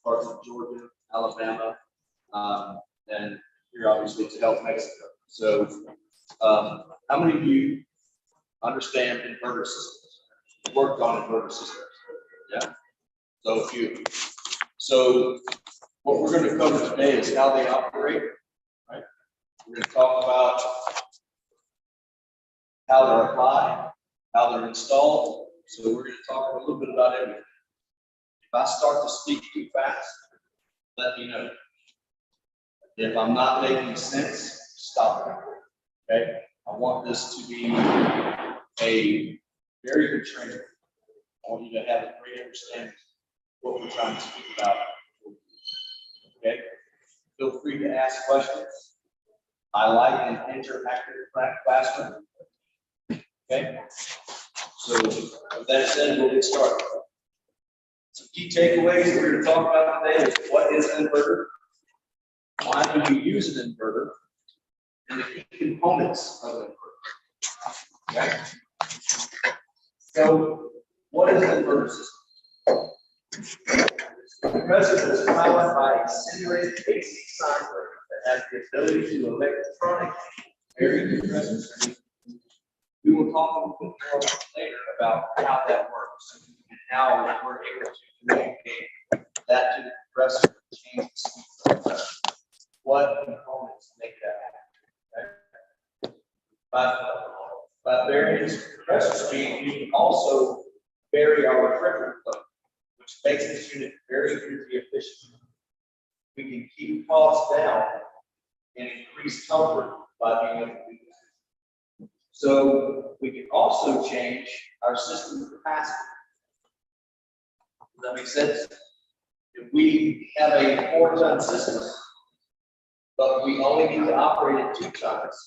parts of Georgia, Alabama, and here obviously to help Mexico. So how many of you understand inverter systems? Worked on inverter systems? Yeah. So a few. So what we're going to cover today is how they operate. Right. We're going to talk about how they're applied, how they're installed. So we're going to talk a little bit about everything. If I start to speak too fast, let me know. If I'm not making sense, stop it. Okay? I want this to be a very good training. I want you to have a great understanding of what we're trying to speak about. Okay? Feel free to ask questions. I like an interactive classroom. Okay? So with that said, we'll get started. Some key takeaways that we're going to talk about today is what is an inverter? Why do we use an inverter? And the key components of an inverter. Okay? So, what is an inverter system? The compressor is powered by a simulated AC sine wave that has the ability to electronically vary compressor speed. We will talk a little bit more later about how that works and how we're able to communicate that to the compressor to change the speed of the compressor. What components make that happen? Okay? By varying compressor speed, we can also vary our refrigerant flow, which makes this unit very energy efficient. We can keep costs down and increase comfort by being able to do that. So we can also change our system capacity. Does that make sense? If we have a 4-ton system, but we only need to operate at 2 tons,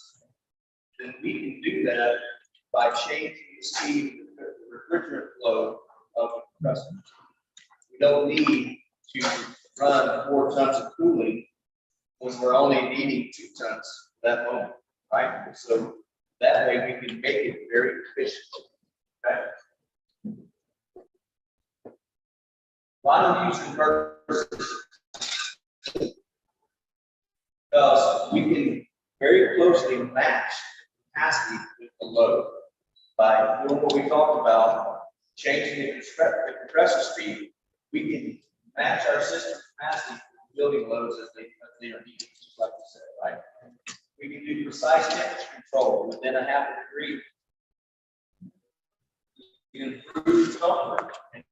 then we can do that by changing the speed of the refrigerant flow of the compressor. We don't need to run 4 tons of cooling when we're only needing 2 tons at that moment, right? So that way we can make it very efficient. Okay? Why do we use inverters? Because we can very closely match capacity with the load by doing what we talked about, changing the compressor speed. We can match our system capacity with building loads as they are needed, just like we said, right? We can do precise temperature control within a half a degree. We can improve comfort and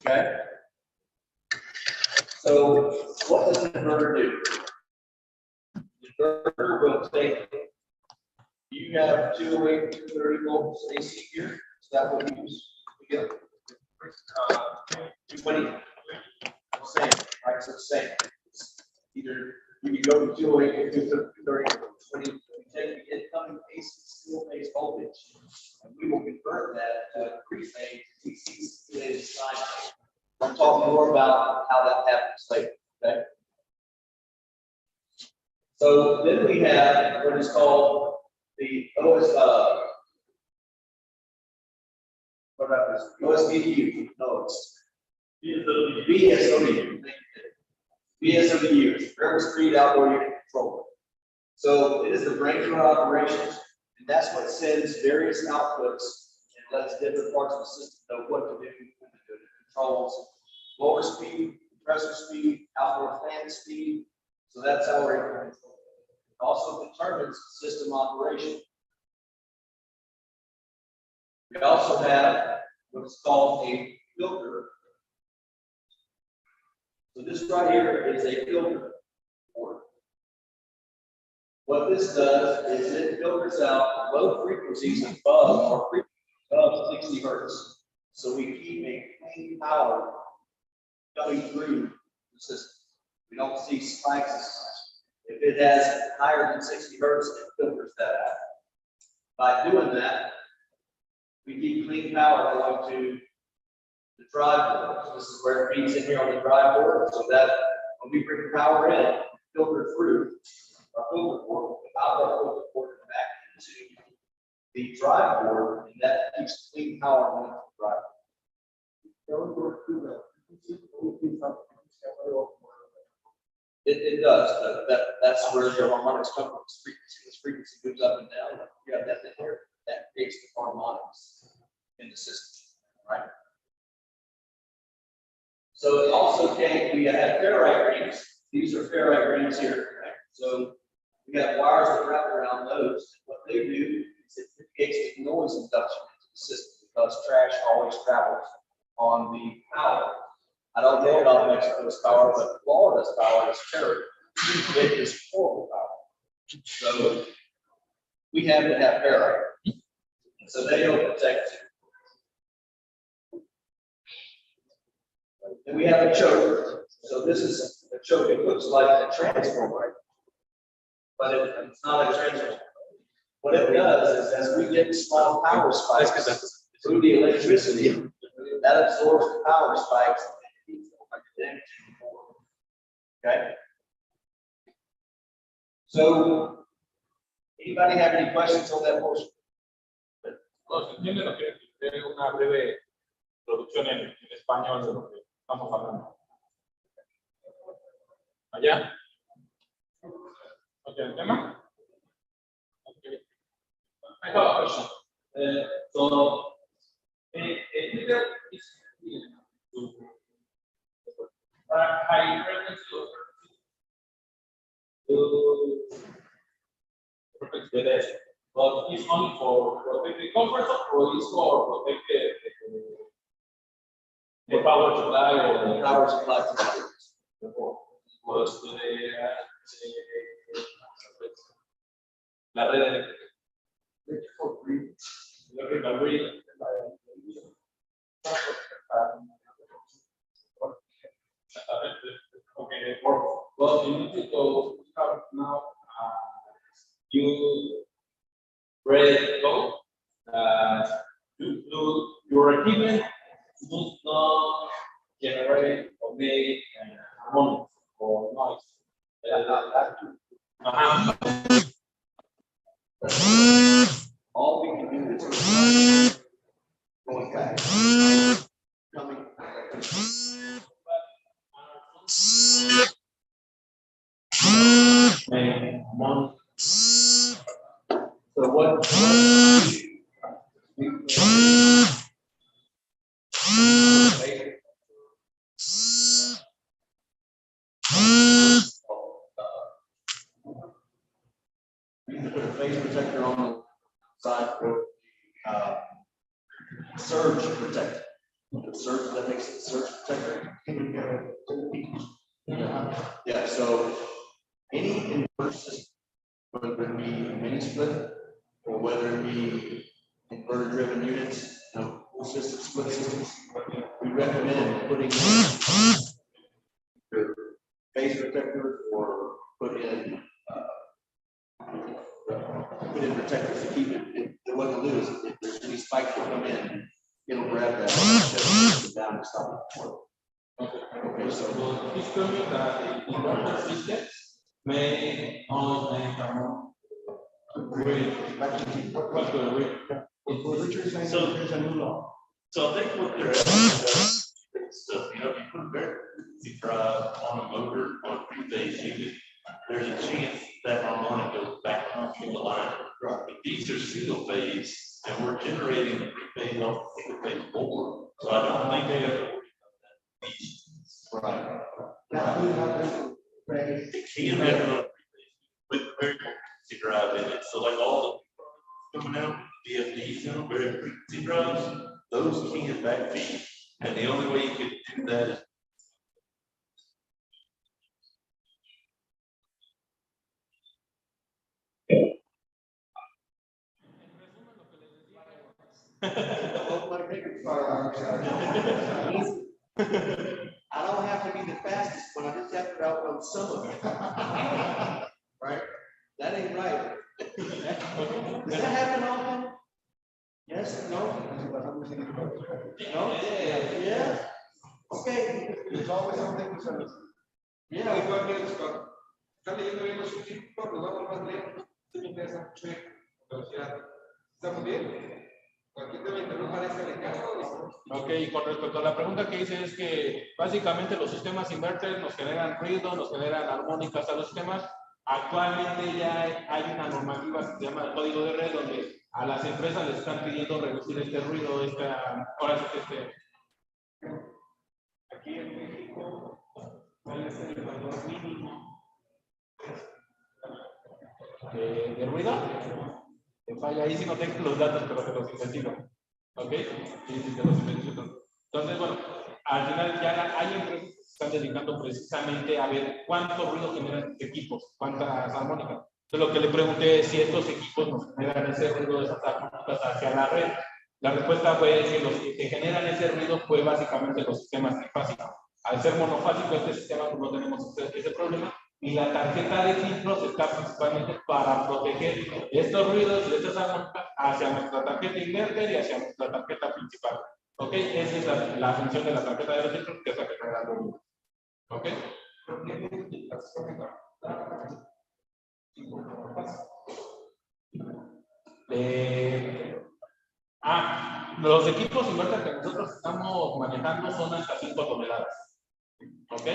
okay. So what does an inverter do? The inverter will take, you have 208, 230 volts AC here. Is that what you use? Again? 220. Same, right? So same. Either you can go to 208, 230, 20. We take the incoming AC single-phase voltage, and we will convert that to a three-phase DC stimulated sine wave. We'll talk more about how that happens later. Okay. So then we have what is called the OSBU. No, it's BSOU. BSOU is very discrete outdoor unit controller. So it is the brain of our operations, and that's what sends various outputs and lets different parts of the system know what to do, when to do it. It controls lower speed, compressor speed, outdoor fan speed. So that's how we're able to control it. It also determines system operation. We also have what's called a filter. So this right here is a filter board. What this does is it filters out low frequencies above or above 60 hertz. So we keep a clean power coming through the system. We don't see spikes. If it has higher than 60 hertz, it filters that out. By doing that, we keep clean power going to the drive board. So this is where it feeds in here on the drive board, so that when we bring power in, filter through our filter board, out our filter board and back into the drive board, and that keeps clean power going to the drive board. It does. That's where the harmonics come from. This frequency moves up and down. You have that in there. That creates the harmonics in the system, right? So it also came, we had ferrite rings. These are ferrite rings here. Right? So we have wires that wrap around those. What they do is it mitigates the noise induction into the system because trash always travels on the power. I don't know about Mexico's power, but Florida's power is terrible. It is horrible power. So we have to have ferrite. So they don't protect you. And we have a choke. So this is a choke. It looks like a transformer, but it's not a transformer. What it does is as we get small power spikes through the electricity, that absorbs the power spikes. Okay. So, anybody have any questions on that portion? No, se entiende lo que es una breve introducción en español de lo que estamos hablando. ¿Allá? ¿Ok el tema? Okay. I have a question. So, leader is high frequency but it's only for protect the compressor or it's for protect the power supply or the Power supply. was la red eléctrica. Okay, well, you need to go start now. You read go. Your equipment does not generate or make harmonics or noise. All we can do is going back. Coming. So what put a phase protector on the side for surge protector. The surge that makes it surge protector. Yeah, so any inverter system, whether it be mini split or whether it be inverter driven units, full system split systems, we recommend putting in your phase protector or put in protectors to keep it. What it'll do is if there's any spikes that come in, it'll grab that and down and stop it. Okay, so he's telling me that the inverter systems may only make harmonics. So I think what they're asking is stuff, you know, if you put a frequency drive on a motor on a three-phase unit, there's a chance that harmonic goes back through the line. But these are single phase, and we're generating the three-phase off the single phase board. So I don't think they have to worry about that. Right. It can have a with very frequency drive in it. So like all the coming out, VFDs and very frequency drives, those can backfeed. And the only way you can do that is I don't have to be the fastest one, I just have to outrun some of it. Right? That ain't right. Does that happen often? Yes? No? No? Yeah. Okay. There's always something to say. Yeah. Igual que está leyendo bien los subtítulos, nos vamos más lento. Sí me interesa mucho velocidad. ¿Estamos bien? Cualquier tema interrumpa este caso. Ok, y con respecto a la pregunta que hice es que básicamente los sistemas inverter nos generan ruido, nos generan armónicas a los sistemas. Actualmente ya hay una normativa que se llama el código de red donde a las empresas les están pidiendo reducir este ruido, ahora sí que aquí en México, ¿cuál es el valor mínimo de ruido? Que falla ahí si no tengo los datos, pero te los investigo. ¿Ok? Sí, te los investigo. Entonces, bueno, al final ya hay empresas que se están dedicando precisamente a ver cuánto ruido generan estos equipos, cuántas armónicas. Entonces, lo que le pregunté es si estos equipos nos generan ese ruido de esas armónicas hacia la red. La respuesta fue que los que generan ese ruido fue básicamente los sistemas trifásicos. Al ser monofásico, este sistema pues, no tenemos ese problema. Y la tarjeta de filtros está principalmente para proteger estos ruidos y estas armónicas hacia nuestra tarjeta inverter y hacia nuestra tarjeta principal. ¿Ok? Esa es la función de la tarjeta de filtros, que es la que genera el ruido. ¿Ok? Los equipos inverter que nosotros estamos manejando son hasta 5 toneladas. ¿Ok?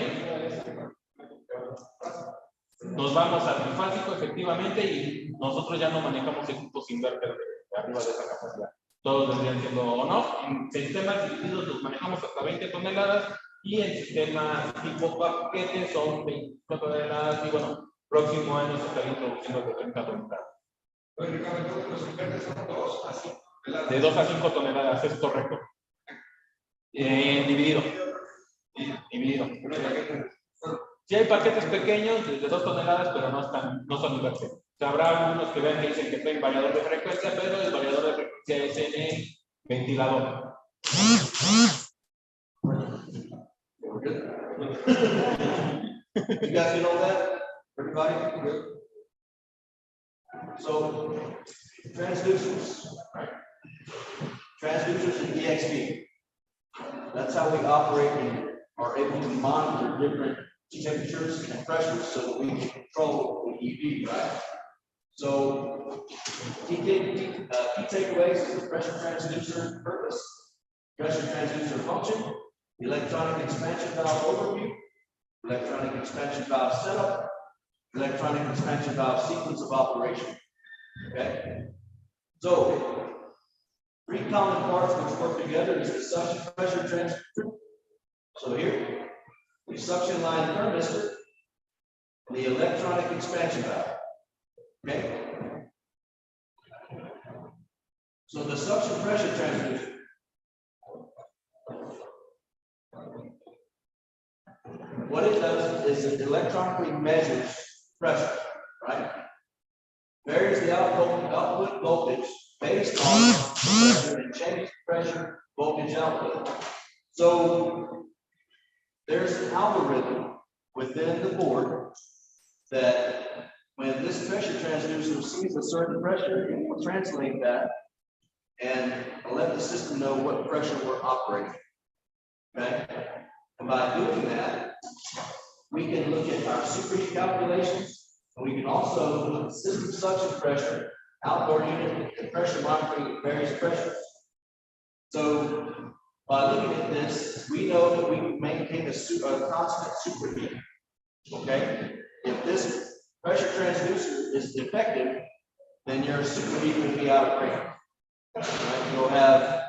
Nos vamos a trifásico efectivamente y nosotros ya no manejamos equipos inverter de arriba de esa capacidad. Todos vendrían siendo o no. En sistemas divididos los manejamos hasta 20 toneladas y en sistemas tipo paquete son 25 toneladas y bueno, próximo año se estaría introduciendo de 30 toneladas. Entonces, los invertes son 2 a 5 toneladas. De 2 a 5 toneladas, es correcto. Dividido. Dividido. Sí hay paquetes pequeños de 2 toneladas, pero no son inverter. O sea, habrá algunos que vean que dicen que traen variador de frecuencia, pero el variador de frecuencia es en el ventilador. You guys get all that? Everybody? Good. So, transducers. Transducers and EXP. That's how we operate and are able to monitor different temperatures and pressures so that we can control the EV, right? So, key takeaways is the pressure transducer purpose, pressure transducer function, electronic expansion valve overview, electronic expansion valve setup, electronic expansion valve sequence of operation. Okay? So, 3 common parts which work together is the suction pressure transducer. So here, the suction line thermistor, and the electronic expansion valve. Okay? So the suction pressure transducer. What it does is it electronically measures pressure, right? Varies the output voltage based on pressure and changes pressure voltage output. So there's an algorithm within the board that when this pressure transducer sees a certain pressure, it will translate that and let the system know what pressure we're operating. Okay? And by doing that, we can look at our superheat calculations, and we can also look at system suction pressure, outboard unit, and pressure monitoring at various pressures. So by looking at this, we know that we can maintain a constant superheat. Okay? If this pressure transducer is defective, then your superheat will be out of range. Right?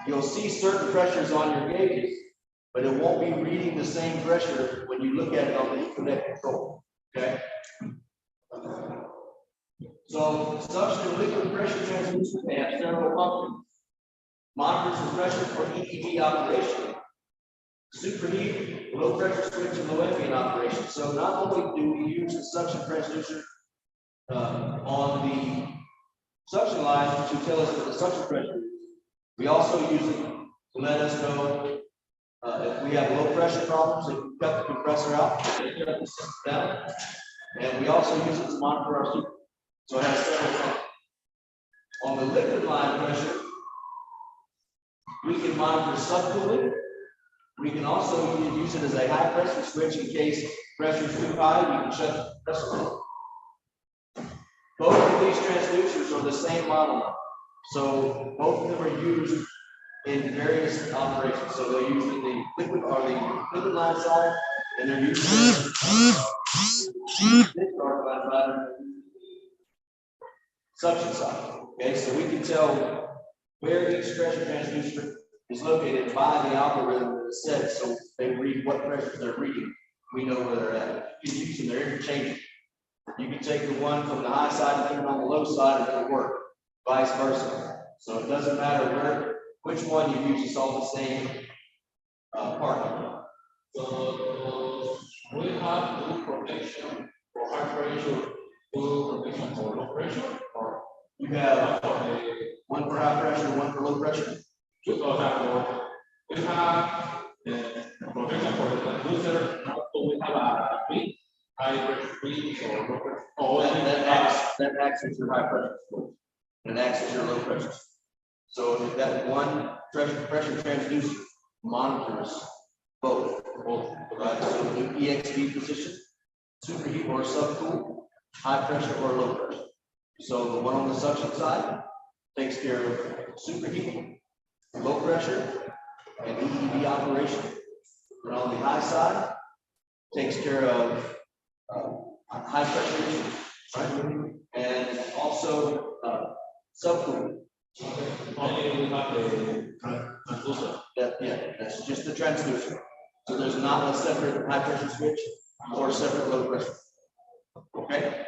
You'll see certain pressures on your gauges, but it won't be reading the same pressure when you look at it on the Ethernet control. Okay? So suction and liquid pressure transducer, they have several functions. Monitors the pressure for EEV operation, superheat, low pressure switch, and low ambient operation. So not only do we use the suction transducer on the suction line to tell us what the suction pressure is, we also use it to let us know if we have low pressure problems, it can cut the compressor out, down, and we also use it to monitor our super. So it has several functions. On the liquid line pressure, we can monitor subcooling. We can also use it as a high pressure switch in case pressure is too high, we can shut the compressor off. Both of these transducers are the same model number. So both of them are used in various operations. So they're used in the liquid or the liquid line side, and they're used in suction side. Okay, so we can tell where each pressure transducer is located by the algorithm that is set. So they read what pressures they're reading. We know where they're at. You can use them, they're interchangeable. You can take the one from the high side and put it on the low side and it'll work. Vice versa. So it doesn't matter which one you use, it's all the same part. So we have two protection for high pressure, two protection for low pressure, or You have one for high pressure, one for low pressure. we have protection for the transducer. So we have a big high pressure switch or low pressure. Oh, That acts as your high pressure switch. And it acts as your low pressure. So if that one pressure transducer monitors both, right? So the EXP position, superheat or subcool, high pressure or low pressure. So the one on the suction side takes care of superheat, low pressure, and EEB operation. And on the high side, takes care of high pressure issues, right? And also subcool. only we have the transducer. That's just the transducer. So there's not a separate high pressure switch or a separate low pressure. Okay?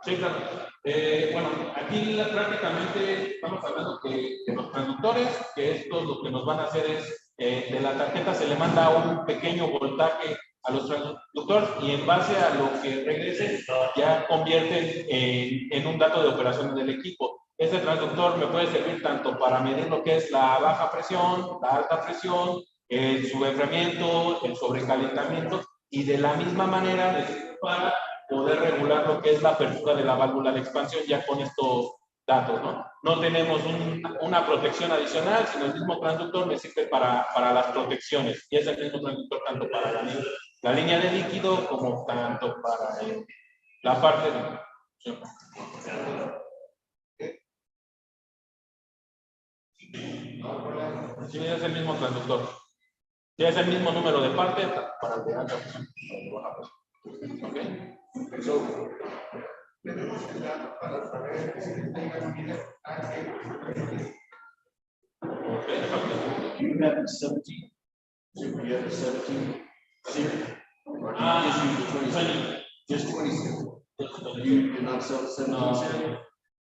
Sí, claro. Bueno, aquí prácticamente estamos hablando que los transductores, que estos lo que nos van a hacer es, de la tarjeta se le manda un pequeño voltaje a los transductores y en base a lo que regrese ya convierten en un dato de operación del equipo. Este transductor me puede servir tanto para medir lo que es la baja presión, la alta presión, el subenfriamiento, el sobrecalentamiento y de la misma manera me sirve para poder regular lo que es la apertura de la válvula de expansión ya con estos datos, ¿no? No tenemos una protección adicional, sino el mismo transductor me sirve para las protecciones y es el mismo transductor tanto para la línea de líquido como tanto para la parte de... Sí, es el mismo transductor. Sí, es el mismo número de parte para el de alta presión, para el de baja presión. ¿Ok? So, Tenemos el dato para saber si tengan dinero. you have the 17. So you have the 17 series? Or do you just use the 20? Just 20 series. You do not sell the 17 series?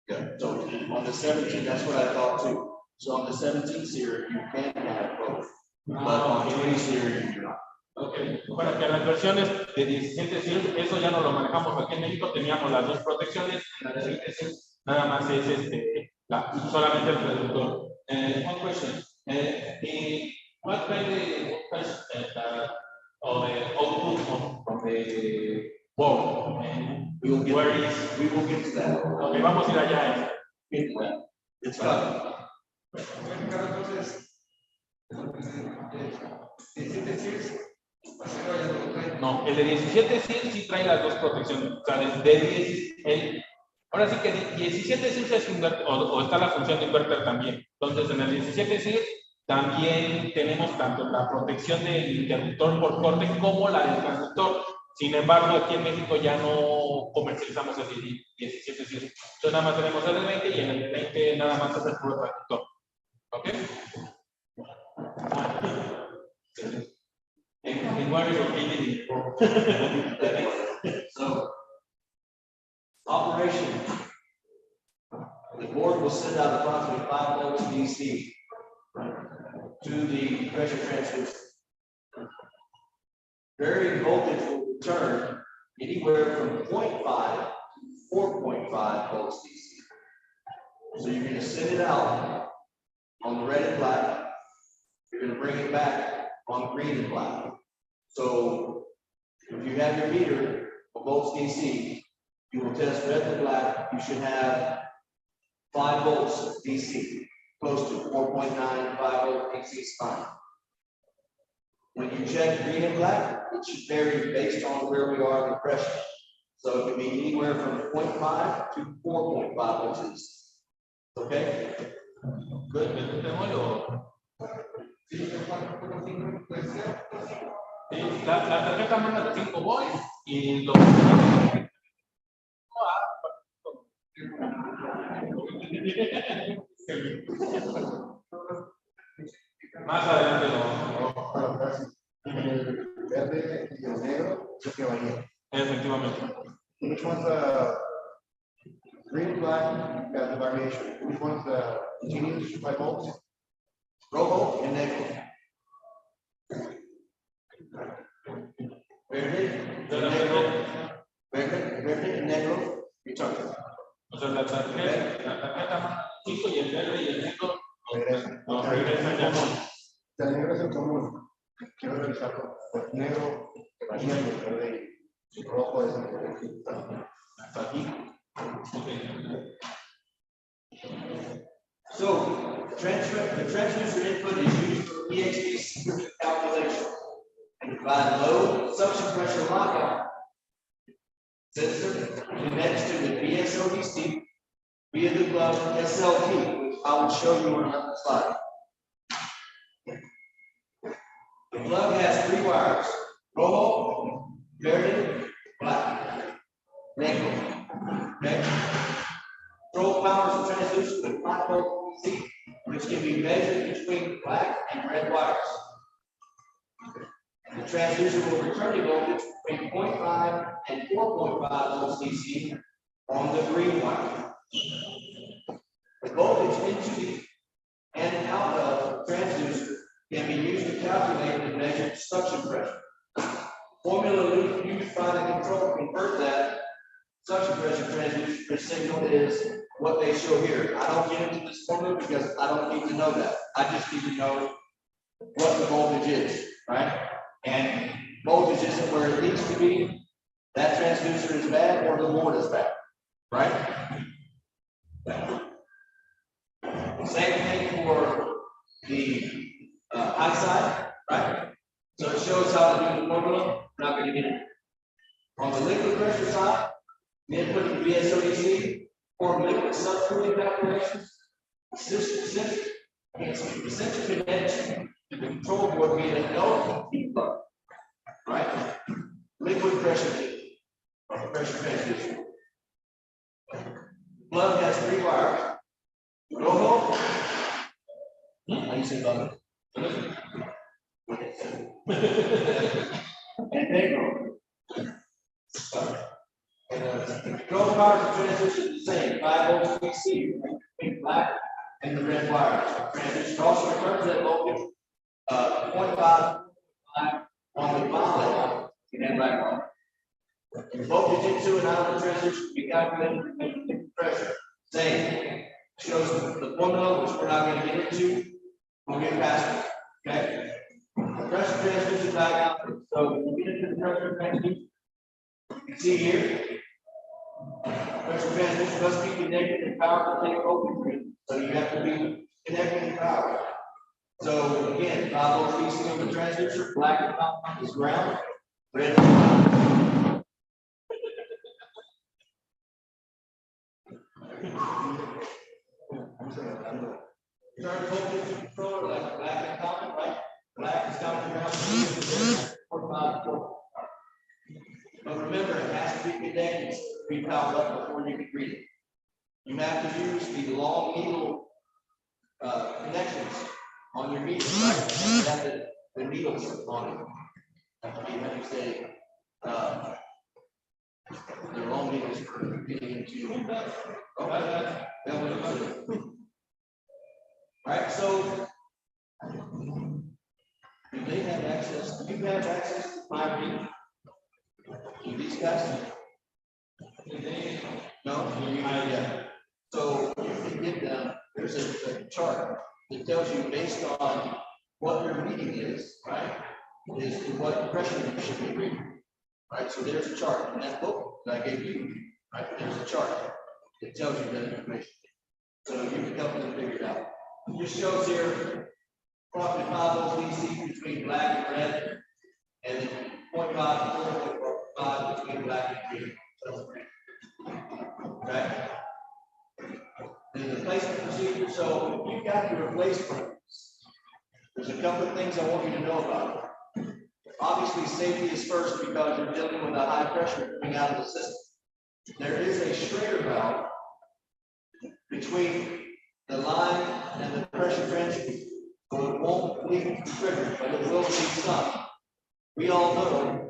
Yeah. So on the 17, that's what I thought too. So on the 17 series, you can have both. But on 20 series, you do not. Okay. Bueno, que las versiones de 17 series, eso ya no lo manejamos aquí en México, teníamos las dos protecciones, en la de 20 series, nada más es solamente el transductor. One question, what kind of voltage or the output from the board? We will get to that. Okay, vamos a ir allá. It's coming. Entonces, 17 series. No, el de 17 sí trae las dos protecciones. O sea, ahora sí que 17 sí es inverter, o está la función de inverter también. Entonces, en el 17 sí también tenemos tanto la protección del interruptor por corte como la del transductor. Sin embargo, aquí en México ya no comercializamos el 17 sí. Entonces, nada más tenemos el 20 y en el 20 nada más es el puro transductor. ¿Ok? So, operation. The board will send out approximately 5 volts DC to the pressure transducer. Varying voltage will return anywhere from 0.5 to 4.5 volts DC. So you're going to send it out on the red and black. You're going to bring it back on green and black. So if you have your meter of volts DC, you will test red and black. You should have 5 volts DC, close to 4.95 volt DC is fine. When you check green and black, it should vary based on where we are in the pressure. So it can be anywhere from 0.5 to 4.5 volts. Okay? Good. ¿El démoslo? Sí, de 4.5 puede ser. Sí, la tarjeta manda 5 volts y lo más adelante lo Para atrás, el verde y el negro, yo que varía. efectivamente. Which one's the green, black, got the variation? Which one's the continuous by volts? Rojo y negro. Verde y negro. Verde y negro. Return. O sea, la tarjeta manda 5 y el verde y el negro Regresa. nos regresan ya con. El negro es el común. Quiero revisarlo. El negro que varía y el verde y el rojo es el que Hasta aquí. Okay. So, the transducer input is used for EHV security calculation. And provide low suction pressure lockout sensor connects to the BSODC via the glove SLT, which I will show you on another slide. The glove has 3 wires: rojo, verde, black, negro. Okay? Control powers the transducer with 5 volt DC, which can be measured between black and red wires. The transducer will return a voltage between 0.5 and 4.5 volts DC on the green wire. The voltage into the and out of the transducer can be used to calculate and measure suction pressure. Formula used by the control to convert that suction pressure transducer signal is what they show here. I don't get into this formula because I don't need to know that. I just need to know what the voltage is, right? And voltage isn't where it needs to be. That transducer is bad or the load is bad, right? Same thing for the high side, right? So it shows how to do the formula. We're not going to get it. On the liquid pressure side, the input of the BSODC for liquid subfluid calculations, the sensor connection to the control board via an LVP plug, right? Liquid pressure transducer. Plug has 3 wires. Rojo. How do you say button? And negro. Control powers of transducer is the same, 5 volts DC between black and the red wires. Transducer also returns that voltage 0.5 on the violet and black wire. The voltage into and out of the transducer can be calculated with pressure. Same. Shows the formula, which we're not going to get into. We'll get past it. Okay? The pressure transducer diagram. So when we get into the pressure transducer, you can see here. Pressure transducer must be connected in power to take voltage. So you have to be connected in power. So again, 5 volts DC on the transducer, black is ground, red is ground. Turn voltage controller like black and common, right? Black is common ground, 4.5. But remember, it has to be connected to be powered up before you can read it. You have to use the long needle connections on your meter, right? You have the needles on it. How do you say the long needles for getting into right, so do they have access? Do you have access to my reading? Do these guys? No, yeah. So you can get them, there's a chart that tells you based on what your reading is, right? Is what pressure you should be reading. Right? So there's a chart in that book that I gave you. Right? There's a chart that tells you that information. So you can help them figure it out. It just shows here roughly 5 volts DC between black and red, and then 0.5 to 4.5 between black and green. Okay. And the placement replace frames, there's a couple of things I want you to know about it. Obviously, safety is first because you're dealing with a high pressure coming out of the system. There is a Schrader valve between the line and the pressure transfer, so it won't leak the trigger, but it will leak some. We all know.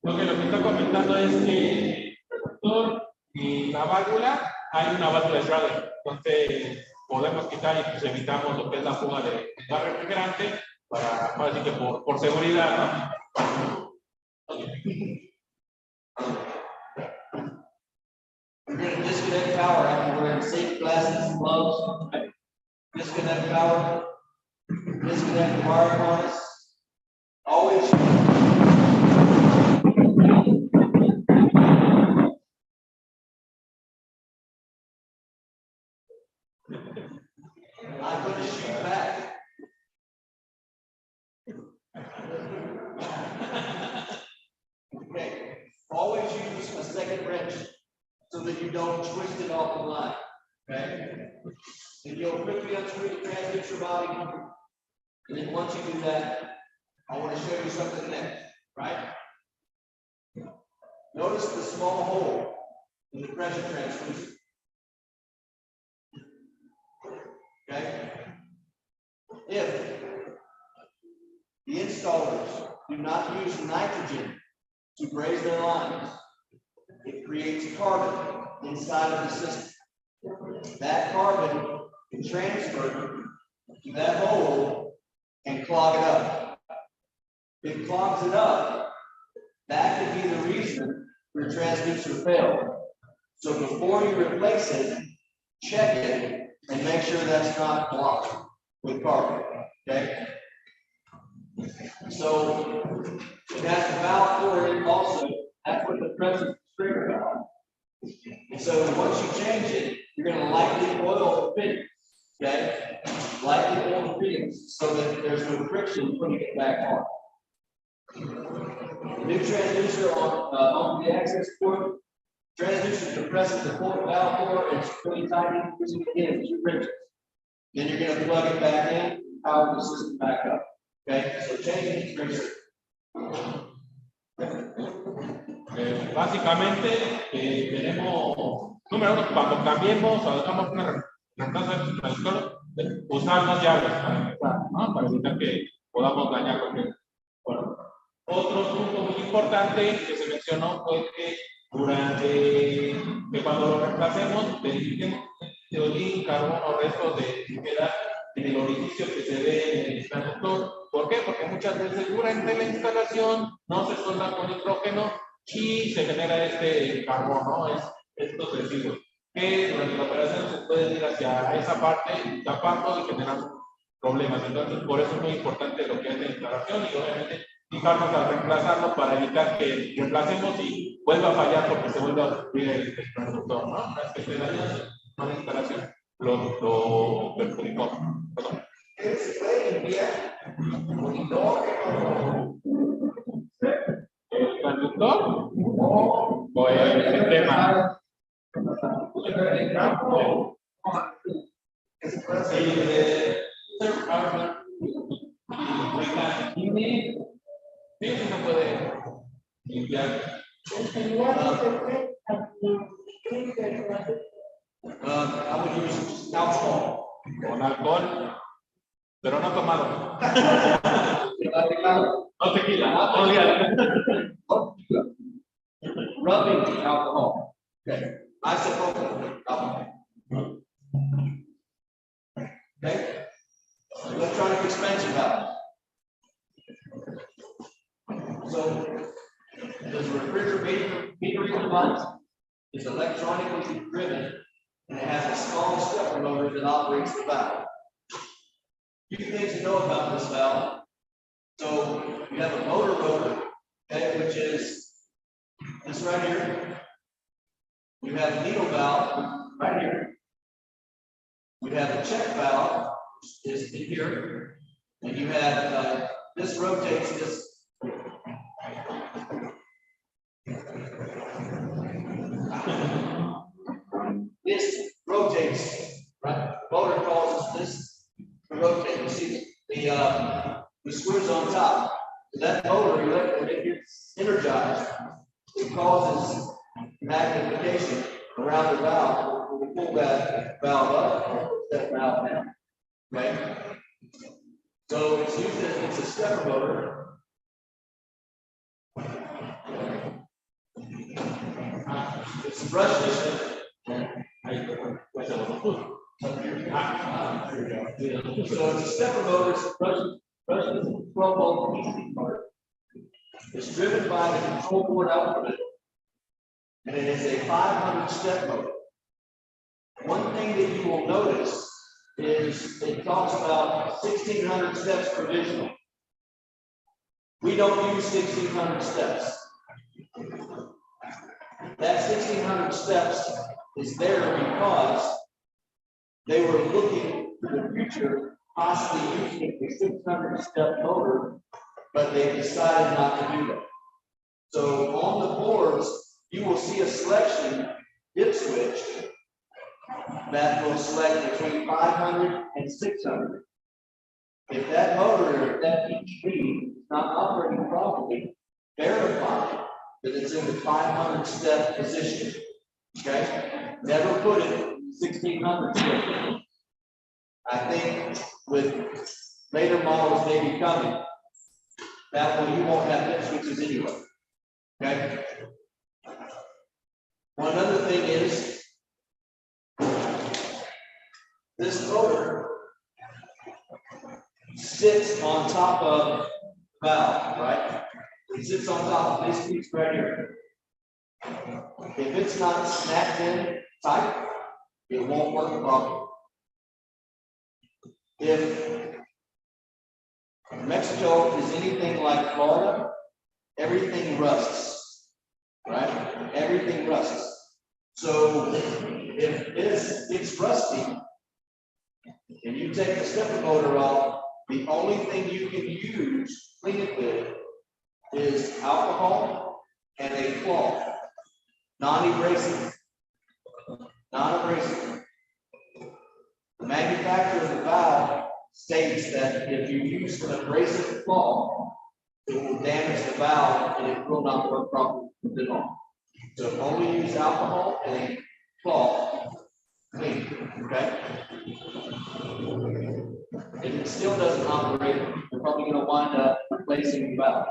Lo que está comentando es que el conductor y la válvula, hay una válvula de Schrader, entonces podemos quitar y pues evitamos lo que es la fuga de gas refrigerante para decir que por seguridad, ¿no? We're going to disconnect power after wearing safety glasses and gloves. Disconnect power. Disconnect the wire harness. Always. I'm going to shoot back. Okay. Always use a second wrench so that you don't twist it off the line. Okay. And you'll quickly unscrew the transducer body. And then once you do that, I want to show you something next. Right? Notice the small hole in the pressure transducer. Okay? If the installers do not use nitrogen to braze their lines, it creates carbon inside of the system. That carbon can transfer to that hole and clog it up. If it clogs it up, that could be the reason your transducer failed. So before you replace it, check it and make sure that's not blocked with carbon. Okay? So it has the valve for it also. That's what the present trigger valve. And so once you change it, you're going to lightly oil the fittings. Okay? Lightly oil the fittings so that there's no friction putting it back on. The new transducer on the access port, transducer compresses the port valve core, it's really tight, using again 2 wrenches. Then you're going to plug it back in, power the system back up. Okay, so changing wrenches. Básicamente, tenemos, número uno, cuando cambiemos o hagamos una reemplazo del transductor, usar 2 llaves para empezar, ¿no? Para evitar que podamos dañar cualquier. Bueno, otro punto muy importante que se mencionó fue que que cuando lo reemplacemos, verifiquemos de hollín, carbón o restos de humedad en el orificio que se ve en el transductor. ¿Por qué? Porque muchas veces durante la instalación no se solda con nitrógeno y se genera este carbón, ¿no? Estos residuos que durante la operación se pueden ir hacia esa parte, tapando y generando problemas. Entonces, por eso es muy importante lo que es la instalación y obviamente fijarnos al reemplazarlo para evitar que reemplacemos y vuelva a fallar porque se vuelva a destruir el transductor, ¿no? Una vez que esté dañado, no la instalación lo perjudicó. Perdón. ¿Se puede enviar monitor? ¿El transductor? ¿O el sistema? Sí, sí se puede limpiar. I would use alcohol. Con alcohol, pero no tomado. No tequila, no legal. Rubbing alcohol. Okay. Isopropyl alcohol. Okay. Electronic expansion valve. So there's a refrigerator metering device. It's electronically driven and it has a small stepper motor that operates the valve. A few things to know about this valve. So you have a motor rotor, okay, which is this right here. You have a needle valve right here. You have a check valve, which is in here. And you have this rotates this. This rotates, right? the switch on top. So that motor, when it gets energized, it causes magnification around the valve. We pull that valve up or push that valve down. Okay? So it's used as it's a stepper motor. It's brushless. So it's a stepper motor, it's brushless 12-volt DC motor. It's driven by the control board output, and it is a 500 step motor. One thing that you will notice is it talks about 1,600 steps per vision. We don't use 1,600 steps. That 1,600 steps is there because they were looking to the future, possibly using a 600 step motor, but they decided not to do that. So on the boards, you will see a selection dip switch that will select between 500 and 600. If that motor, if that EV is not operating properly, verify that it's in the 500 step position. Okay? Never put it 1,600 step. I think with later models maybe coming, that one you won't have dip switches anyway. Okay? One other thing is this motor sits on top of the valve, right? It sits on top of this piece right here. If it's not snapped in tight, it won't work properly. If Mexico is anything like Florida, everything rusts, right? Everything rusts. So if it's rusty, and you take the stepper motor off, the only thing you can use, clean it with, is alcohol and a cloth. Non-abrasive. Non-abrasive. The manufacturer of the valve states that if you use an abrasive cloth, it will damage the valve and it will not work properly with it on. So only use alcohol and a cloth. Clean, okay? If it still doesn't operate, you're probably going to wind up replacing the valve.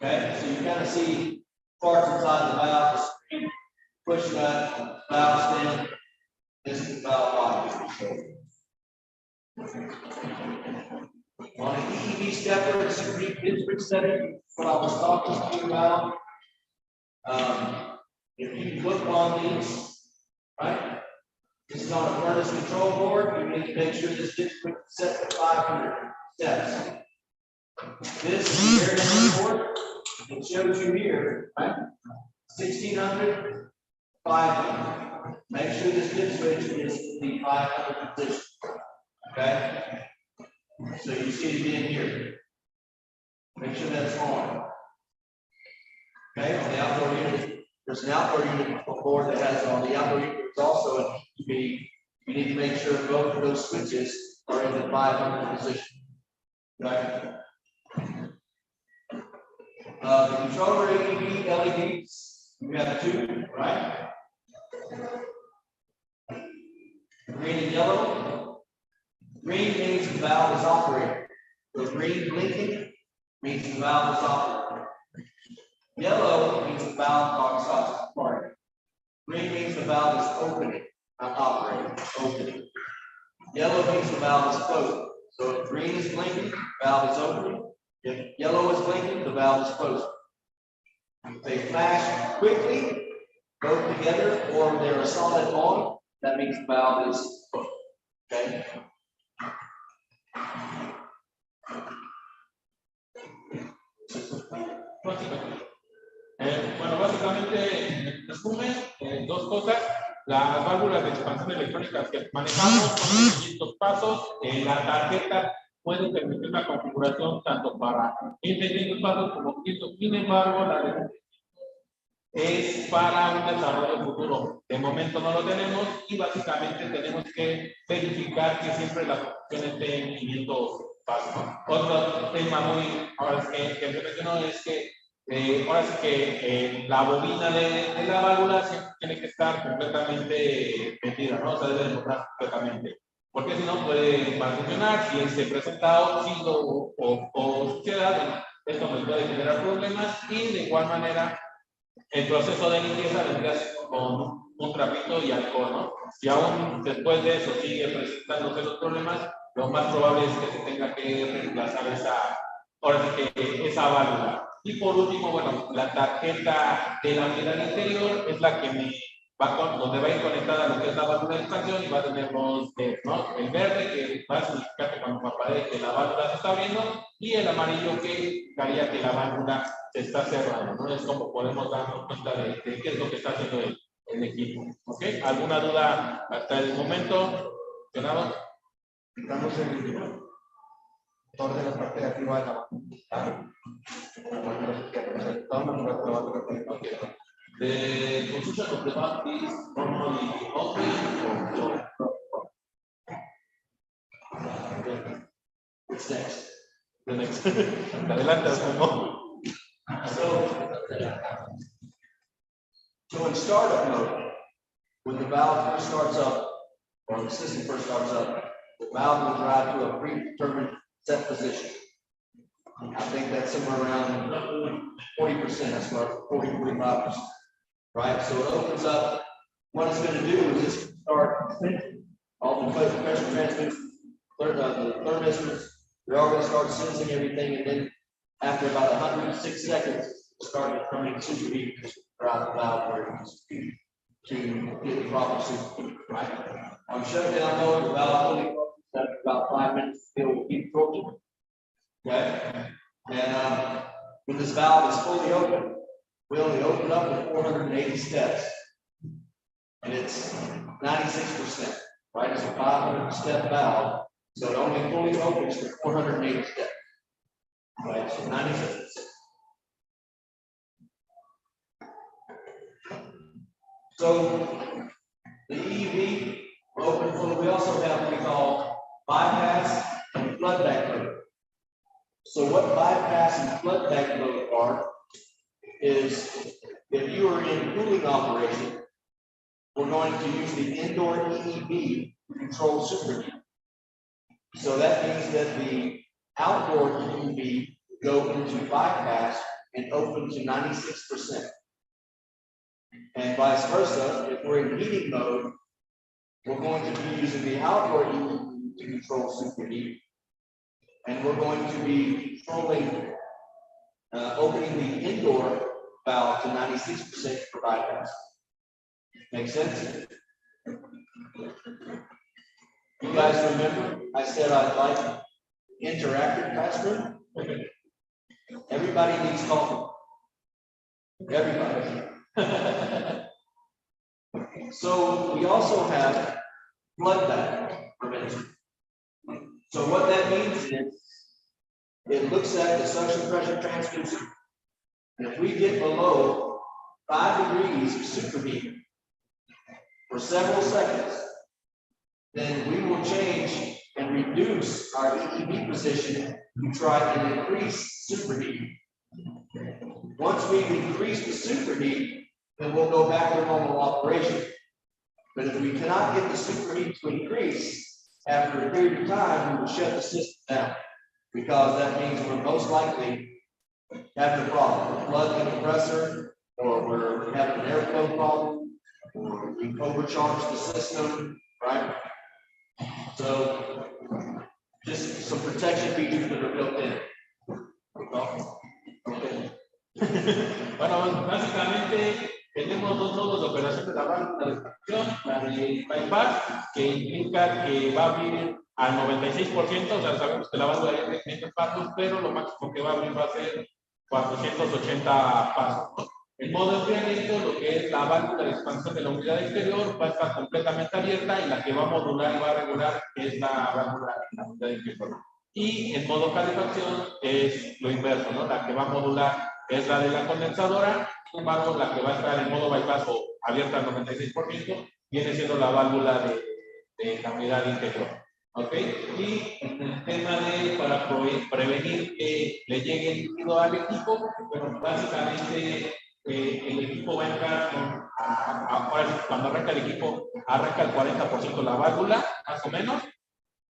Okay, so you kind of see parts inside the valve, the screen, push nut, valve stem. This is the valve body. On an EEV stepper, it's a discrete setting. What I was talking to you about. If you look on these, right? This is on a furnace control board. You need to make sure this gets set to 500 steps. This is very important. It shows you here, right? 1,600, 500. Make sure this dip switch is the 500 position. Okay? So you see it again here. Make sure that's on. Okay, on the outdoor unit, there's an outdoor unit board that has on the outdoor unit. There's also an EV. You need to make sure both of those switches are in the 500 position. Okay? The controller AED LEDs, we have two, right? Green and yellow. Green means the valve is operating. So green blinking means the valve is operating. Yellow means the valve stops operating. Green means the valve is opening, not operating, opening. Yellow means the valve is closing. So if green is blinking, the valve is opening. If yellow is blinking, the valve is closing. If they flash quickly, both together, or they're a solid on, that means the valve is closed. Okay? Bueno, básicamente, en resumen, dos cosas. Las válvulas de expansión electrónica que manejamos son de 500 pasos. La tarjeta puede permitir una configuración tanto para 1600 pasos como 500. Sin embargo, la de es para un desarrollo futuro. De momento no lo tenemos y básicamente tenemos que verificar que siempre la construcción esté en 500 pasos, ¿no? Otro tema muy, ahora es que se mencionó es que ahora sí que la bobina de la válvula siempre tiene que estar completamente metida, ¿no? O sea, debe demostrar completamente. Porque si no puede mal funcionar, si se presenta óxido o suciedad, bueno, esto nos puede generar problemas y de igual manera el proceso de limpieza vendría con un trapito y alcohol, ¿no? Si aún después de eso sigue presentándose los problemas, lo más probable es que se tenga que reemplazar ahora sí que esa válvula. Y por último, bueno, la tarjeta de la unidad interior es la que donde va a ir conectada lo que es la válvula de expansión y va a tener dos, ¿no? El verde que va a significar que cuando aparece que la válvula se está abriendo y el amarillo que haría que la válvula se está cerrando, ¿no? Es como podemos darnos cuenta de qué es lo que está haciendo el equipo, ¿ok? ¿Alguna duda hasta el momento? ¿Senado? Estamos en el motor de la parte de arriba de la válvula. The position of the valve is normally open or closed. What's next? The next. Adelante, Osmo. So in startup mode, when the valve first starts up, or the system first starts up, the valve will drive to a predetermined set position. I think that's somewhere around 40%, that's what, 40-45%. Right, so it opens up. What it's going to do is it's start all the pressure transmitters, the thermistors, they're all going to start sensing everything, and then after about 106 seconds, start becoming superheated throughout the valve where it needs to get the proper superheat. Right, on shutdown mode, the valve fully closes after about 5 minutes. It will keep torching. Okay, and when this valve is fully open, we only open up with 480 steps, and it's 96%, right? It's a 500-step valve, so it only fully opens for 480 steps, right? So 96%. So the EEV open fully. We also have what we call bypass and floodback mode. So what bypass and floodback mode are is if you are in cooling operation, we're going to use the indoor EEV to control superheat. So that means that the outdoor EEV go into bypass and open to 96%. And vice versa, if we're in heating mode, we're going to be using the outdoor EEV to control superheat. And we're going to be controlling, opening the indoor valve to 96% for bypass. Make sense? You guys remember I said I'd like interactive classroom? Everybody needs coffee. Everybody. So we also have floodback prevention. So what that means is it looks at the suction pressure transducer. And if we get below 5 degrees of superheat for several seconds, then we will change and reduce our EEV position to try and increase superheat. Once we've increased the superheat, then we'll go back to normal operation. But if we cannot get the superheat to increase, after a period of time, we will shut the system down, because that means we're most likely having a problem. We're flooding the compressor, or we're having an airflow problem, or we've overcharged the system, right? So just some protection features that are built in. Okay. Bueno, básicamente tenemos dos modos de operación de la válvula de expansión, la de bypass, que implica que va a abrir al 96%, o sea, sabemos que la válvula tiene 500 pasos, pero lo máximo que va a abrir va a ser 480 pasos, ¿no? El modo enfriamiento, lo que es la válvula de expansión de la unidad exterior, va a estar completamente abierta, y la que va a modular y va a regular es la válvula de la unidad interior. Y el modo calefacción es lo inverso, ¿no? La que va a modular es la de la condensadora, Sin embargo, la que va a estar en modo bypass o abierta al 96% viene siendo la válvula de la unidad interior. ¿Ok? Y en el tema de para prevenir que le llegue líquido al equipo, bueno, básicamente el equipo va a entrar con, cuando arranca el equipo, arranca el 40% la válvula, más o menos,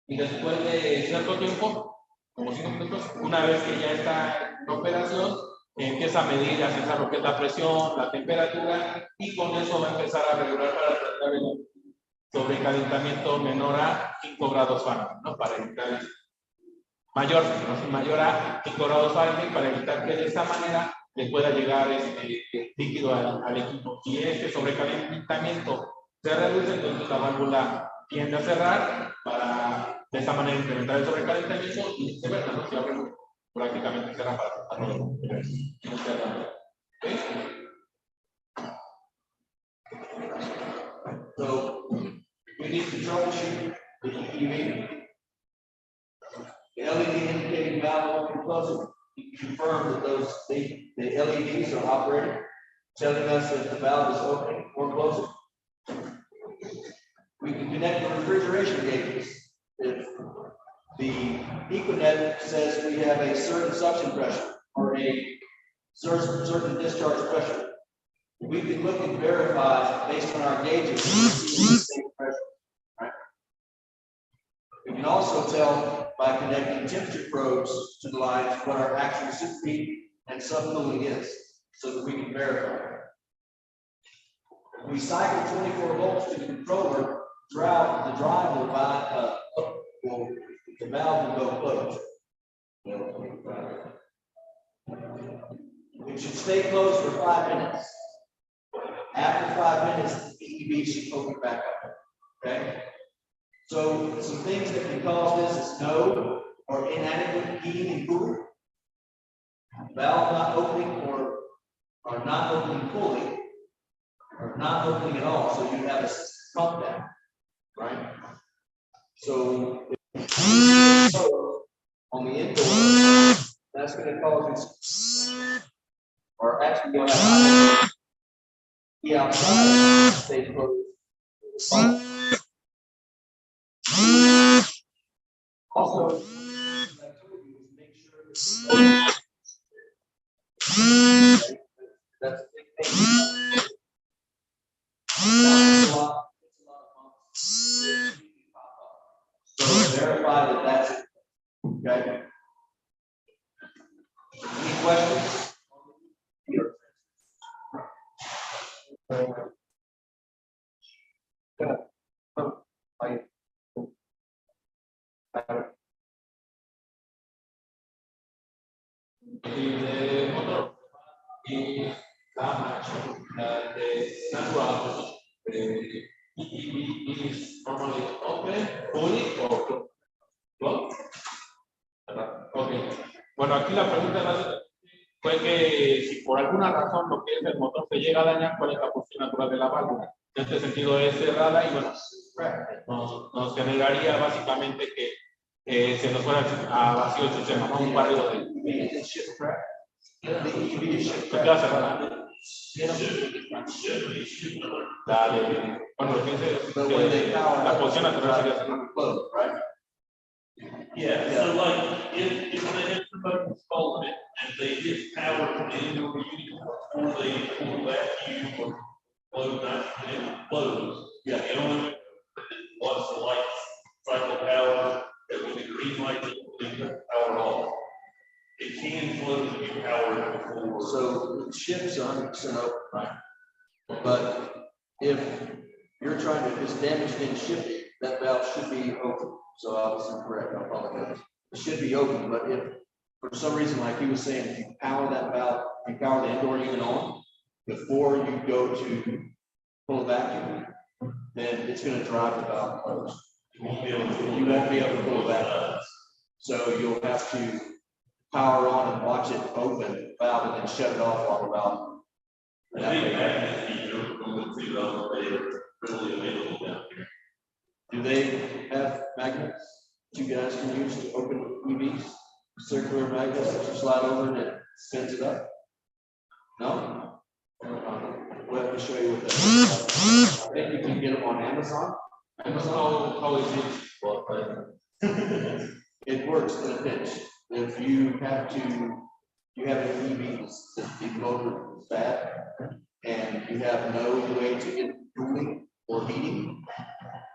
y después de cierto tiempo, como 5 minutos, una vez que ya está en operación, empieza a medir, a censar lo que es la presión, la temperatura, y con eso va a empezar a regular para tratar el sobrecalentamiento menor a 5 grados Fahrenheit, ¿no? Para evitar mayor, ¿no? Mayor a 5 grados Fahrenheit, para evitar que de esta manera le pueda llegar líquido al equipo. Si este sobrecalentamiento se reduce, entonces la válvula tiende a cerrar para de esta manera incrementar el sobrecalentamiento y viceversa, ¿no? Si abre, prácticamente cierra para tratarlo de ¿okay? So we need to troubleshoot the EV. The LED indicating valve open and closing. You confirm that the LEDs are operating, telling us that the valve is opening or closing. We can connect the refrigeration gauges. If the Equinet says we have a certain suction pressure or a certain discharge pressure, we can look and verify based on our gauges the same pressure. Right? We can also tell by connecting temperature probes to the lines what our actual superheat and subcooling is, so that we can verify. If we cycle 24 volts to the controller, the drive will the valve will go closed. It should stay closed for 5 minutes. After 5 minutes, the EEV should open back up. Okay? So some things that can cause this is no or inadequate heating and cooling, valve not opening or not opening fully, or not opening at all, so you have a pump down, right? So on the indoor, that's going to cause this, or actually you'll have the outside stay closed. Also, make sure that's a big thing. That's a lot of bumps. So verify that that's it. Okay. Any questions? The motor is the natural EEV is normally open, fully or closed. Okay. Bueno, aquí la pregunta fue que si por alguna razón lo que es el motor se llega a dañar, ¿cuál es la posición natural de la válvula? En este sentido es cerrada y bueno, nos generaría básicamente que se nos fuera a vacío el sistema, ¿no? Un barrido de queda cerrada. Dale. Bueno, lo que dice la posición natural sería cerrada. Yeah, so like if they have somebody installed it and they get power from the indoor unit before they pull the vacuum or close that, and it close. Yeah, the only way once the lights cycle power, that when the green light is power off. It can close and be powered before. So the ship's 100% open, right? But if you're trying to, if damage in shipping, that valve should be open. So I was incorrect, I apologize. It should be open, but if for some reason, like he was saying, if you power that valve, if you power the indoor unit on before you go to pull a vacuum, then it's going to drive the valve closed. You won't be able to pull a vacuum. So you'll have to power on and watch it open the valve and then shut it off while the valve. Do they have magnets you guys can use to open EVs? Circular magnets that you slide over and it spins it up? No? Let me show you what that is. I think you can get them on Amazon. How is it? It works in a pinch. If you have an EV that's the motor is bad, and you have no way to get cooling or heating,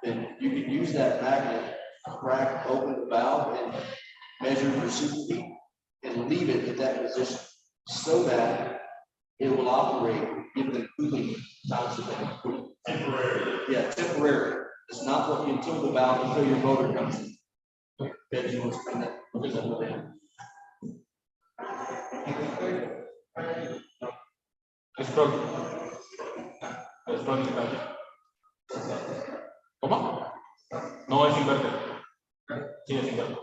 then you can use that magnet, crack open the valve and measure your superheat and leave it in that position so that it will operate even cooling times of day. Temporarily. Yeah, temporary. It's not what until the valve until your motor comes in. Okay, you want to explain that? Es Prog. Es Prog. ¿Cómo? No es inverter. Sí, es inverter.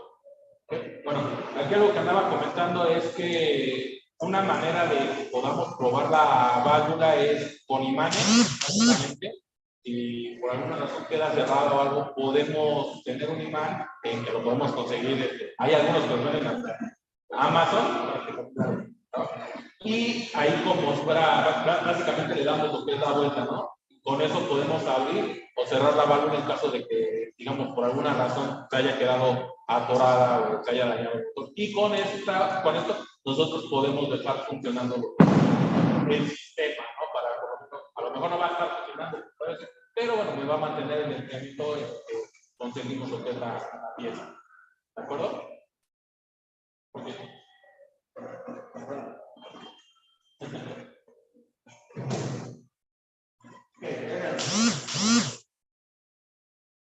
Okay. Bueno, aquí algo que andaba comentando es que una manera de que podamos probar la válvula es con imanes, básicamente. Si por alguna razón queda cerrado o algo, podemos tener un imán en que lo podemos conseguir. Hay algunos que lo venden en Amazon. Y ahí como fuera, básicamente le damos lo que es la vuelta, ¿no? Con eso podemos abrir o cerrar la válvula en caso de que, digamos, por alguna razón se haya quedado atorada o se haya dañado el motor. Y con esto nosotros podemos dejar funcionando el sistema, ¿no? A lo mejor no va a estar funcionando, pero bueno, me va a mantener el enfriamiento y conseguimos lo que es la pieza. ¿De acuerdo? Okay. Okay,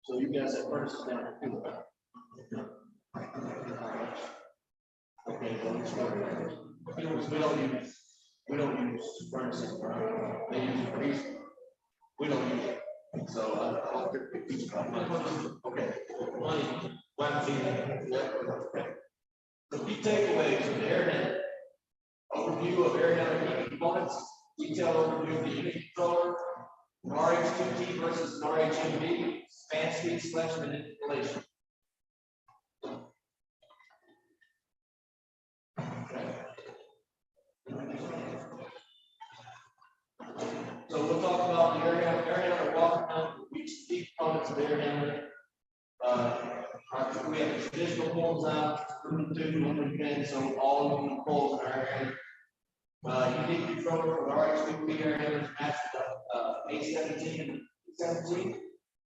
so you guys have furnaces down here too. Okay, so let's go. We don't use furnaces. They use grease. We don't use it. So I'll teach you about okay. One thing. The key takeaways of the air handler. Overview of air handler key components. Detailed overview of the unit controller. An RH2T versus an RHMV. Span speed selection and installation. So we'll talk about the air handler walk around each key components of the air handler. We have traditional pulls out, room 2, 1 pin, so all of the pulls in our air handler. Unique controller for the RH2P air handlers match the A17 and 17,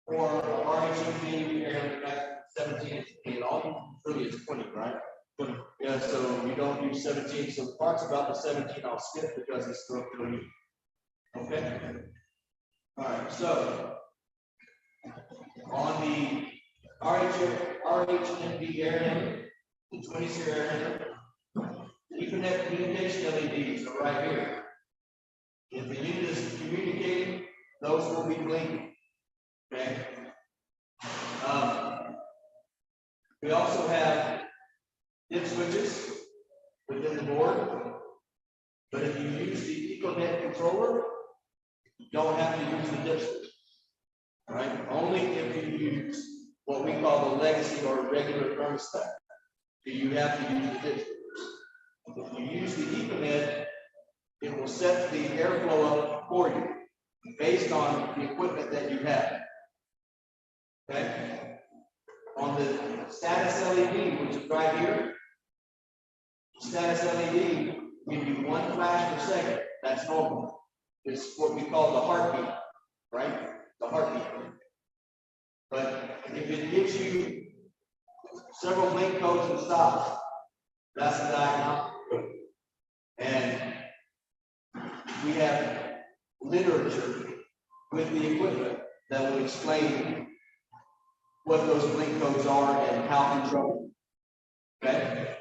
or RHMV air handler match 17 and all really is 20, right? 20. Yeah, so you don't use 17. So the parts about the 17 I'll skip because it's still unique. Okay. All right. So on the RHMV air handler, the 20 series air handler, Ethernet communication LEDs are right here. If the unit is communicating, those will be blinking. Okay. We also have dip switches within the board, but if you use the EcoNet controller, you don't have to use the dip switch. All right. Only if you use what we call the legacy or regular thermostat do you have to use the dip switch. If you use the EcoNet, it will set the airflow up for you based on the equipment that you have. Okay? On the status LED, which is right here, status LED give you 1 flash per second. That's normal. It's what we call the heartbeat, right? The heartbeat. But if it gives you several blink codes and stops, that's the diagnostic code. And we have literature with the equipment that will explain what those blink codes are and how to trouble. Okay.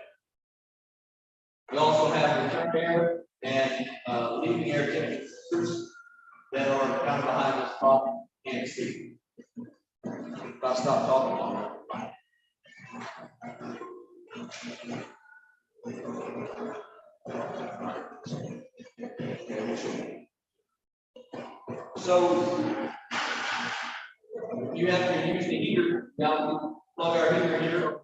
We also have return air and leaving air temperature sensors that are kind of behind this problem and see. If I stop talking long enough. So you have to use the heater. Now plug our heater here.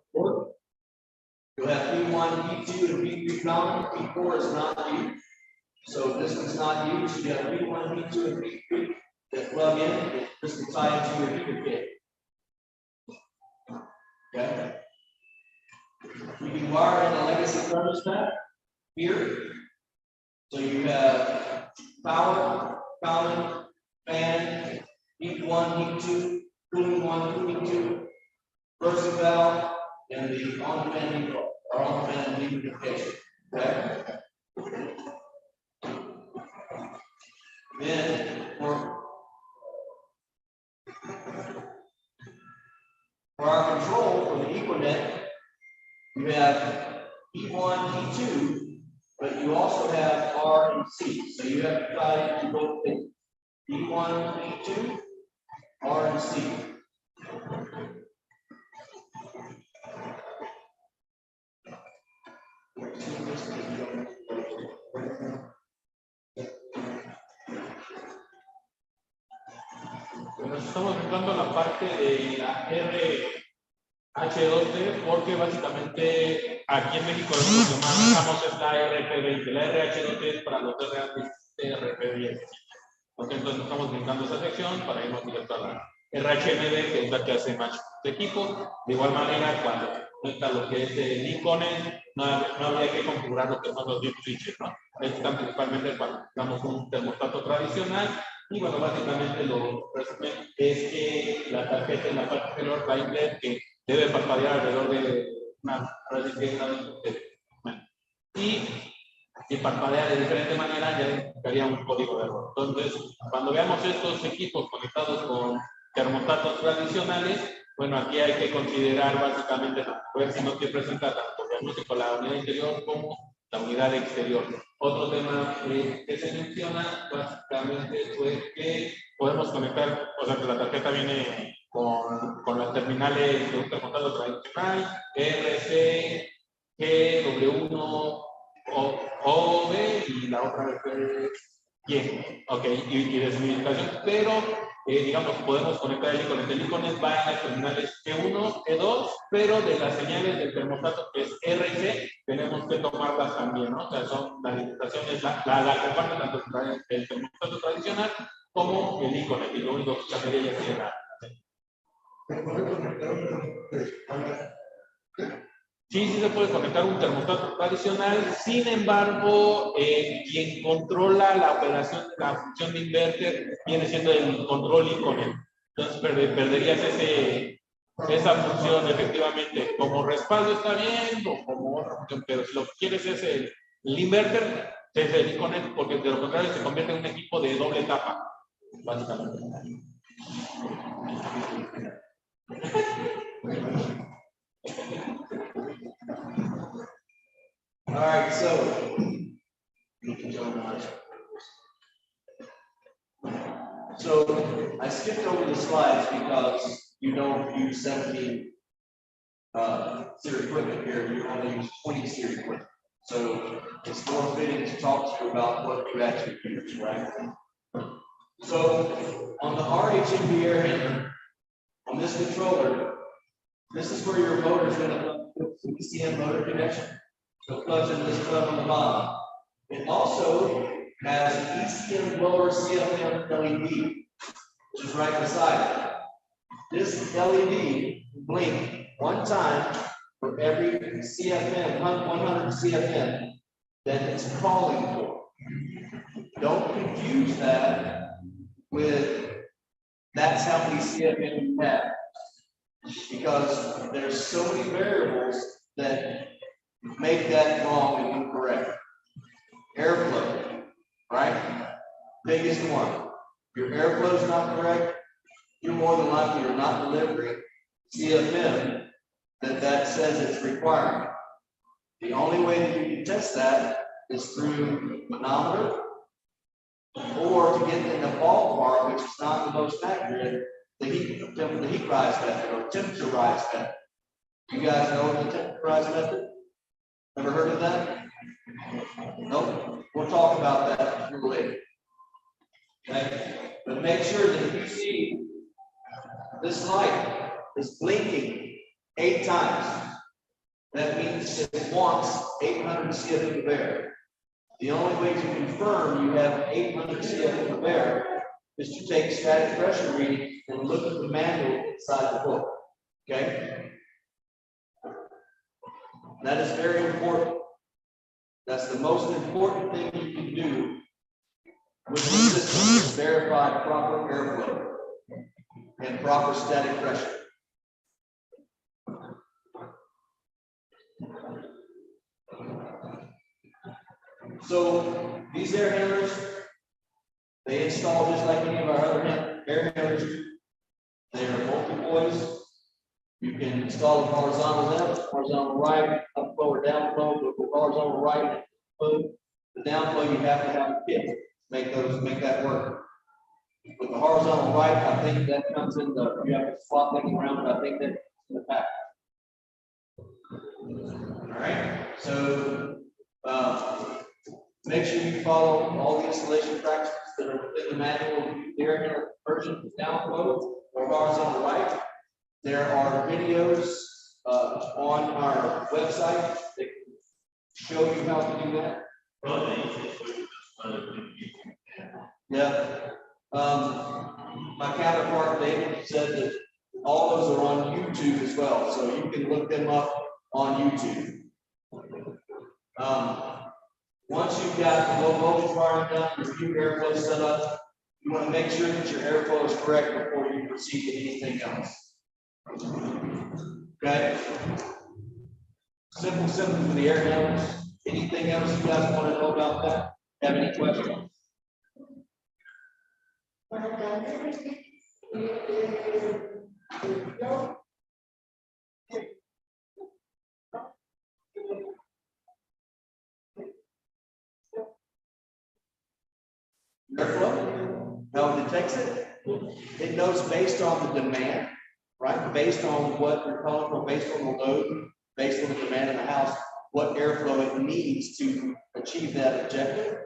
You'll have P1, P2, and P3 common. P4 is not used. So this one's not used, you have V1, V2, and V3 that plug in, this can tie into your heater kit. Okay? You can wire in a legacy thermostat here. So you have power, cooling, fan, heat 1, heat 2, cooling 1, cooling 2, bursting valve, and the on-demand heat or on-demand humidification. Okay? Then for our control for the Econet, you have E1, E2, but you also have R and C. So you have to tie into both things. E1, E2, R and C. Bueno, estamos entrando a la parte de la RH2D porque básicamente aquí en México lo que manejamos es la RP20. La RH2D es para los RP10. Entonces estamos brincando esa sección para irnos directo a la RHMD, que es la que hace más de equipo. De igual manera, cuando está lo que es el Iconet, no habría que configurar lo que son los 10 switches, ¿no? Están principalmente cuando usamos un termostato tradicional. Y bueno, básicamente lo resumen es que la tarjeta en la parte inferior va a incluir que debe parpadear alrededor de una y parpadea de diferente manera ya indicaría un código de error. Entonces, cuando veamos estos equipos conectados con termostatos tradicionales, bueno, aquí hay que considerar básicamente ver si no te presenta tanto diagnóstico la unidad interior como la unidad exterior. Otro tema que se menciona básicamente fue que podemos conectar, o sea que la tarjeta viene con las terminales de un termostato tradicional, RC, G, W1, O, B y la otra vez Y, ok, y de significación, pero digamos podemos conectar el Iconet. El Iconet va en las terminales E1, E2, pero de las señales del termostato que es R y C, tenemos que tomarlas también, ¿no? O sea, son la alimentación es la comparte tanto el termostato tradicional como el Iconet, y lo único que cambiaría ya sería Sí se puede conectar un termostato tradicional, sin embargo, quien controla la operación, la función de inverter, viene siendo el control Iconet. Entonces perderías esa función efectivamente. Como respaldo está bien, o como otra función, pero si lo que quieres es el inverter, es el Iconet, porque de lo contrario se convierte en un equipo de doble etapa, básicamente. All right, so I skipped over the slides because you don't use 17 SEER equipment here, you only use 20 SEER equipment. So it's more fitting to talk to you about what you actually use, right? So on the RHMD air handler, on this controller, this is where your motor is going to put the ECM motor connection. So it plugs into this plug on the bottom. It also has an ECM blower CFM LED, which is right beside it. This LED blink one time for every CFM, 100 CFM that it's calling for. Don't confuse that with that's how many CFM you have, because there's so many variables that make that wrong and incorrect. Airflow, right? Biggest one. Your airflow is not correct, you're more than likely you're not delivering CFM that says it's required. The only way that you can test that is through manometer, or to get in the ballpark, which is not the most accurate, the heat rise method or temperature rise method. You guys know the temperature rise method? Ever heard of that? Nope. We'll talk about that later. Okay? But make sure that if you see this light is blinking 8 times, that means it wants 800 CFM of air. The only way to confirm you have 800 CFM of air is to take static pressure reading and look at the manual inside the book. Okay? That is very important. That's the most important thing you can do with the system is verify proper airflow and proper static pressure. So these air handlers, they install just like any of our other air handlers do. They are multi-voice. You can install a horizontal left, horizontal right, upflow or downflow, but with horizontal right, the downflow you have to have a kit to make that work. With the horizontal right, I think that comes in the, you have to swap things around, but I think that's in the pack. All right, so make sure you follow all the installation practices that are within the manual of the air handler version, downflow or horizontal right. There are videos on our website that can show you how to do that. Yeah. My counterpart David said that all those are on YouTube as well, so you can look them up on YouTube. Once you've got the low voltage wiring done, your airflow set up, you want to make sure that your airflow is correct before you proceed with anything else. Okay? Simple for the air handlers. Anything else you guys want to know about that? Have any questions? Airflow, how it detects it? It knows based on the demand, right? Based on what you're calling from, based on the load, based on the demand in the house, what airflow it needs to achieve that objective.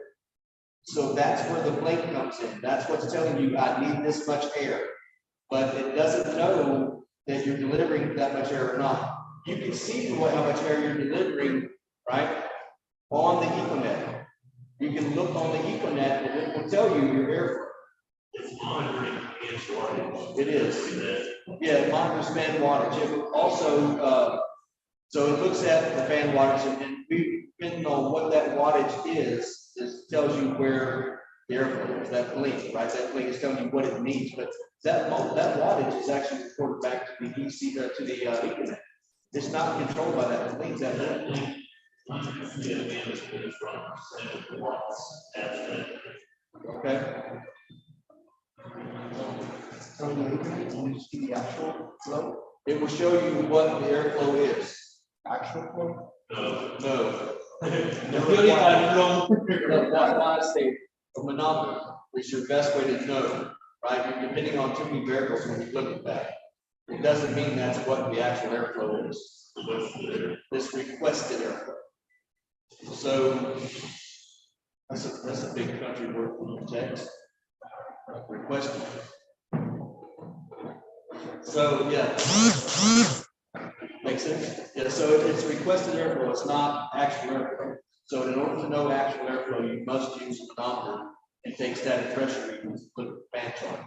So that's where the blink comes in. That's what's telling you, I need this much air. But it doesn't know that you're delivering that much air or not. You can see how much air you're delivering, right, on the Econet. You can look on the Econet and it will tell you your airflow. It's monitoring against wattage. It is. Yeah, it monitors fan wattage. It will also, so it looks at the fan wattage and depending on what that wattage is, it tells you where the airflow is. That blink, right? That blink is telling you what it needs. But that wattage is actually reported back to the EC to the Ethernet. It's not controlled by that blink. That blink. Okay. So the Ethernet, you see the actual flow, It will show you what the airflow is. actual flow. No. Theoretical That's why I say a manometer is your best way to know, right? You're depending on too many variables when you look at that. It doesn't mean that's what the actual airflow is. It's requested airflow. So that's a big country word for text. Requested. So yeah. Makes sense? Yeah, so it's requested airflow, it's not actual airflow. So in order to know actual airflow, you must use a manometer and take static pressure readings, look at the fan chart.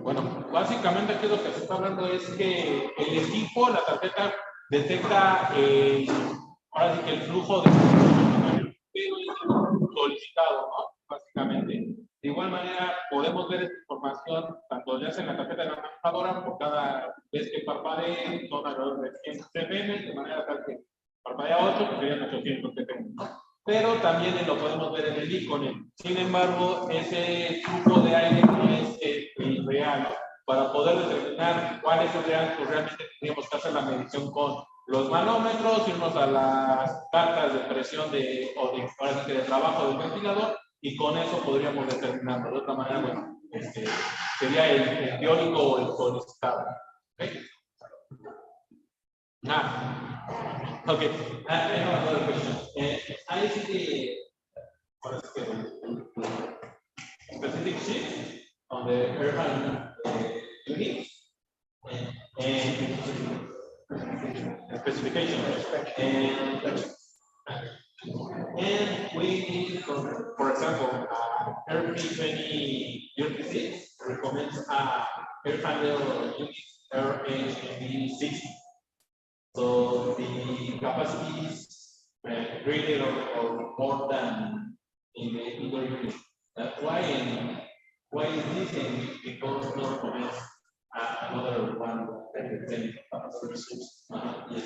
Bueno, básicamente aquí lo que se está hablando es que el equipo, la tarjeta, detecta ahora sí que el flujo de pero es solicitado, ¿no? Básicamente. De igual manera, podemos ver esta información tanto ya sea en la tarjeta de la manejadora, por cada vez que parpadee, son alrededor de 100 ppm, de manera tal que parpadea 8, pues serían 800 ppm, ¿no? Pero también lo podemos ver en el Econet. Sin embargo, ese flujo de aire no es el real, ¿no? Para poder determinar cuál es el real, pues realmente tendríamos que hacer la medición con los manómetros, irnos a las cartas de presión ahora sí que de trabajo del ventilador, y con eso podríamos determinarlo. De otra manera, bueno, sería el teórico o el solicitado. ¿Okay? Okay. I have another question. I see the specific sheet on the airline unit and specification. And And we need, for example, RP2036 recommends air handle unit RH60. So the capacity is greater or more than in the indoor unit. That's why. And why is this? And because no recommends another one that is 10 36. Yes.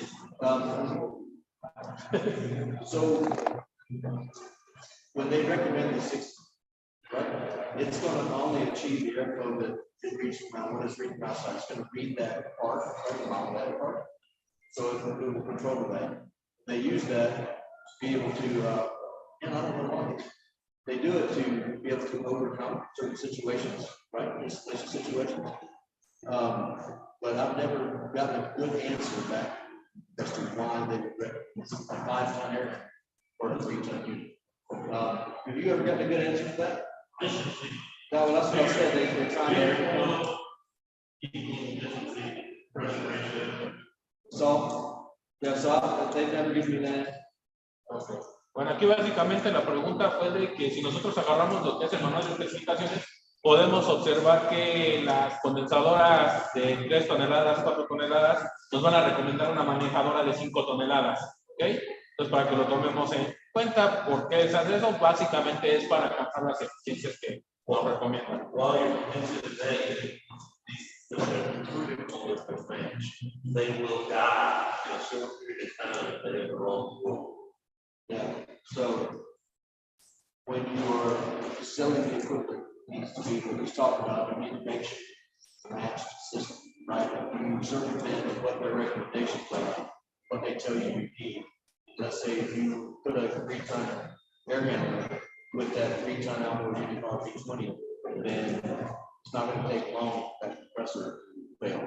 So when they recommend the 60, right, it's going to only achieve the airflow that it reaches around when it's reading outside. It's going to read that part, around that part. So it will control that. They use that to be able to, and I don't know why. They do it to be able to overcome certain situations, right? Installation situations. But I've never gotten a good answer back as to why they would recommend a 5-ton air or a 3-ton unit. Have you ever gotten a good answer to that? No, that's what I said. They're trying to. So, yeah, so they've never given me that. Okay. Bueno, aquí básicamente la pregunta fue de que si nosotros agarramos lo que es el manual de especificaciones, podemos observar que las condensadoras de 3 toneladas, 4 toneladas, nos van a recomendar una manejadora de 5 toneladas. ¿Ok? Entonces, para que lo tomemos en cuenta, ¿por qué se hace eso? Básicamente es para alcanzar las eficiencias que nos recomiendan. They will die in a short period of time if they have the wrong rule. Yeah. So when you're selling the equipment, it needs to be what he's talking about. You need to make sure it's a matched system, right? You circumvent what their recommendations are, what they tell you you need. Let's say if you put a 3-ton air handler with that 3-ton outboard unit RP20, then it's not going to take long for that compressor to fail.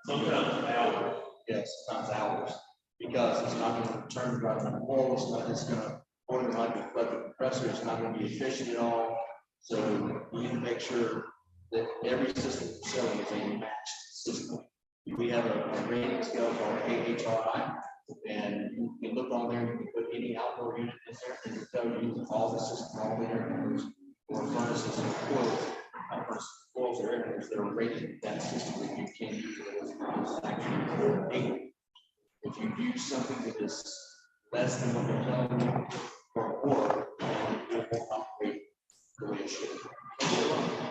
Sometimes hours. Yes, sometimes hours, because it's not going to turn right on the wall. It's not. It's going to organize the compressor. It's not going to be efficient at all. So you need to make sure that every system you're selling is a matched system. We have a rating scale called AHRI, and you can look on there. You can put any outdoor unit in there, and it'll tell you all the systems, all the air handlers, or furnaces and coils. Coils or air handlers that are rated that system that you can use it as actually. If you use something that is less than what they're telling you or more, it won't operate the way it should.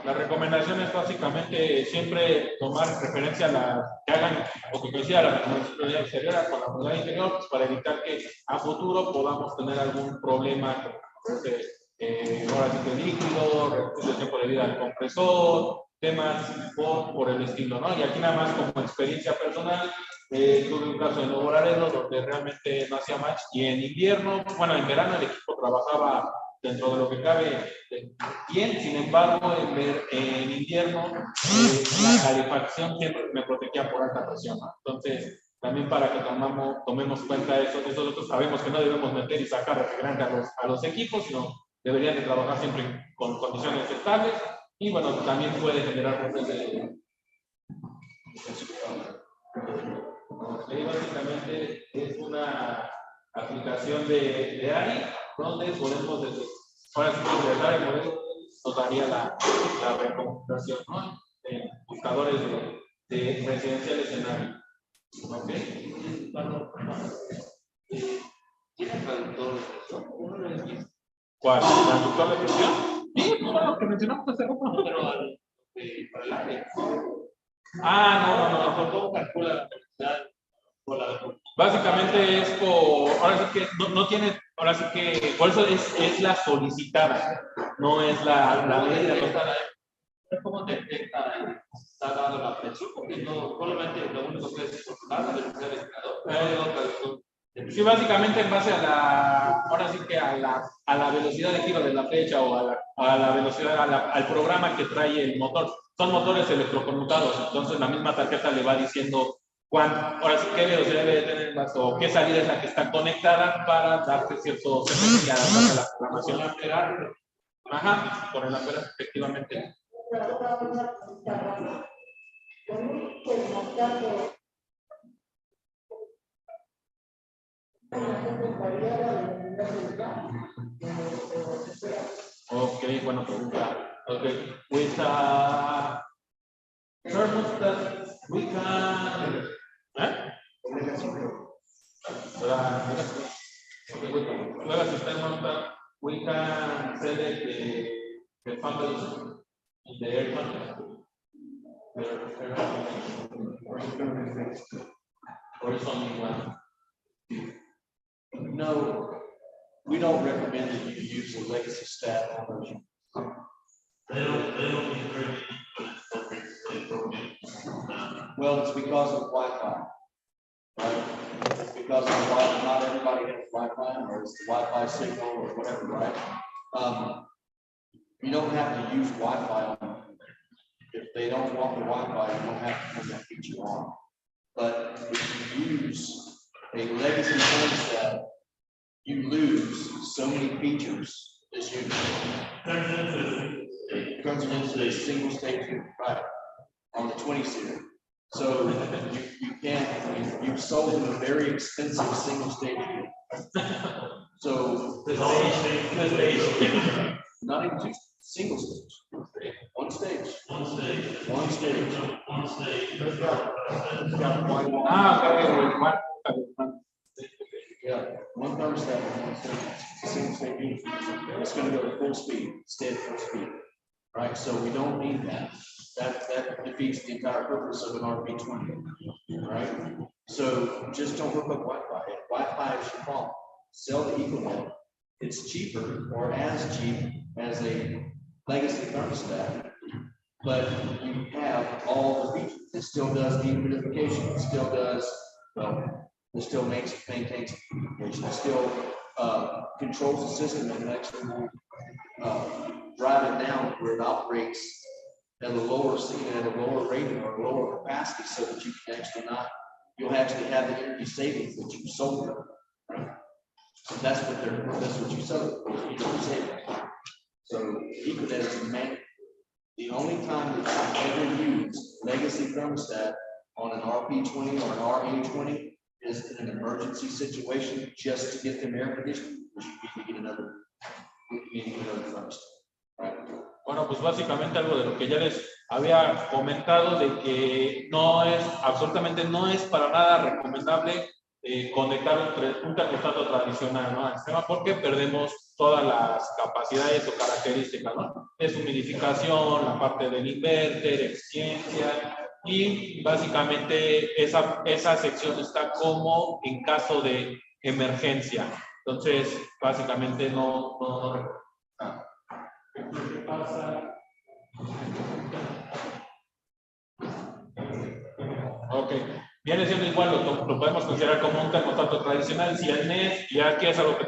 La recomendación es básicamente siempre tomar referencia a la que hagan o que coincida la responsabilidad exterior con la responsabilidad interior, pues, para evitar que a futuro podamos tener algún problema con horas de líquido, reducción de tiempo de vida del compresor, temas por el estilo, ¿no? Y aquí nada más como experiencia personal, tuve un caso en Nuevo Laredo donde realmente no hacía match, y en invierno, bueno, en verano el equipo trabajaba dentro de lo que cabe bien, sin embargo, en invierno la calefacción siempre me protegía por alta presión, ¿no? Entonces, también para que tomemos cuenta de eso, nosotros sabemos que no debemos meter y sacar refrigerante a los equipos, sino deberían de trabajar siempre con condiciones estables, y bueno, también puede generar problemas de básicamente es una aplicación de ARI, donde podemos ahora sí que ingresar el modelo nos daría la recomendación, ¿no? Buscadores de residenciales en ARI. ¿Ok? ¿Tiene traductores? ¿Cuál? ¿Traductor de presión? Sí, todo lo que mencionamos hace rato. Pero para el área. No. ¿Cómo calcula la velocidad? Básicamente es por, ahora sí que no tiene, ahora sí que, por eso es la solicitada, no es la medida. ¿Cómo detecta está dando la presión? Porque no, solamente lo único que es controlar la velocidad del generador. Sí, básicamente en base ahora sí que a la velocidad de giro de la flecha o a la velocidad, al programa que trae el motor. Son motores electroconmutados, entonces la misma tarjeta le va diciendo ahora sí qué velocidad debe tener o qué salida es la que está conectada para darte cierto CFD y adaptarse a la programación. Ajá, con el amperaje, efectivamente. Okay, buena pregunta. Okay, with thermostat, we can. Legacy thermostat, we can select the families in the air conditioner. Or is only one? No, we don't recommend that you use the legacy stat on those. They don't need very many, but it's okay, they broke it. Well, it's because of Wi-Fi. Right? It's because of Wi-Fi, not everybody has Wi-Fi, or it's the Wi-Fi signal or whatever, right? You don't have to use Wi-Fi on them. If they don't want the Wi-Fi, you don't have to turn that feature on. But if you use a legacy thermostat, you lose so many features this unit. It turns it into a single stage unit, right, on the 20 series. So you can't, you've sold them a very expensive single stage unit. So not even two, single stage, one stage. Yeah, one thermostat, one stage, single stage unit. It's going to go to full speed, stay at full speed. Right, so we don't need that. That defeats the entire purpose of an RP20, right? So just don't hook up Wi-Fi. If Wi-Fi is your problem, sell the Ethernet. It's cheaper or as cheap as a legacy thermostat, but you have all the features. It still does dehumidification. It still does, well, it still maintains humidification. It still controls the system and actually drive it down where it operates at a lower rating or a lower capacity, so that you can actually you'll actually have the energy savings that you sold them. Right? So that's what you sold, energy savings. So Ethernet is man. The only time that you ever use legacy thermostat on an RP20 or an RA20 is in an emergency situation, just to get them air conditioning, which you need to get another thermostat. Right. Bueno, pues básicamente algo de lo que ya les había comentado, de que absolutamente no es para nada recomendable conectar un termostato tradicional, ¿no?, al sistema, porque perdemos todas las capacidades o características, ¿no? Deshumidificación, la parte del inverter, eficiencia, y básicamente esa sección está como en caso de emergencia. Entonces, básicamente no ok, viene siendo igual, lo podemos considerar como un termostato tradicional. Si el NES, y aquí es algo que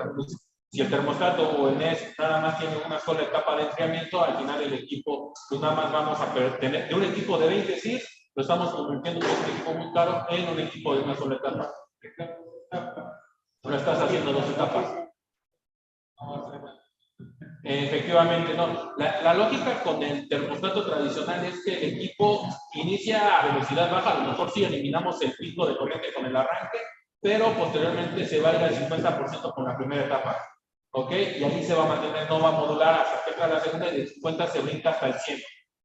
si el termostato o el NES nada más tiene una sola etapa de enfriamiento, al final el equipo, pues nada más vamos a tener de un equipo de 20 SIS, lo estamos convirtiendo en un equipo muy caro en un equipo de una sola etapa. Lo estás haciendo 2 etapas. Efectivamente, no. La lógica con el termostato tradicional es que el equipo inicia a velocidad baja, a lo mejor sí eliminamos el pico de corriente con el arranque, pero posteriormente se va a ir al 50% con la primera etapa. ¿Ok? Y ahí se va a mantener, no va a modular hasta que entra la segunda, y de 50 se brinca hasta el 100.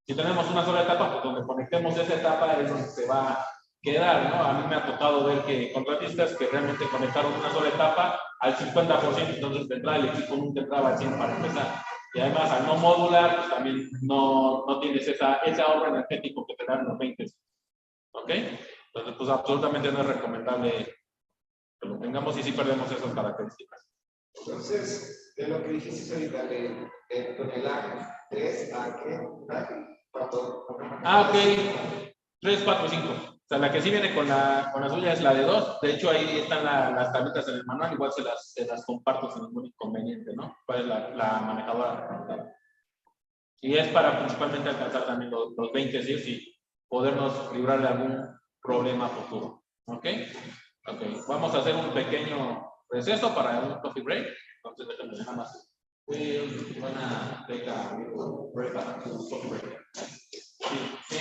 Si tenemos una sola etapa, pues donde conectemos esa etapa es donde se va a quedar, ¿no? A mí me ha tocado ver que contratistas que realmente conectaron una sola etapa al 50%, entonces de entrada el equipo nunca entraba al 100 para empezar. Y además, al no modular, pues también no tienes ese ahorro energético que te dan los 20. ¿Ok? Entonces, pues absolutamente no es recomendable que lo tengamos, y sí perdemos esas características. Entonces, de lo que dijiste ahorita, el tonelaje, 3 a qué, ok. 3, 4, 5. O sea, la que sí viene con la suya es la de 2. De hecho, ahí están las tablitas en el manual. Igual se las comparto sin ningún inconveniente, ¿no? ¿Cuál es la manejadora? Y es para principalmente alcanzar también los 20 SIRs y podernos librar de algún problema futuro. ¿Ok? Ok. Vamos a hacer un pequeño receso para un coffee break. Entonces, déjenme nada más. We're gonna take a little break para un coffee break. Sí.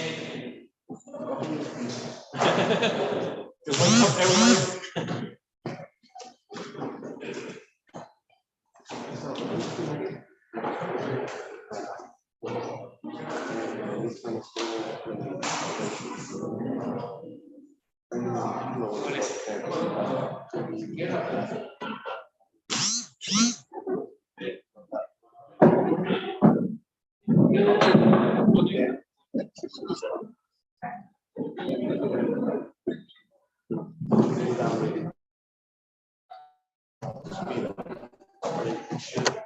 Speed. Or it should.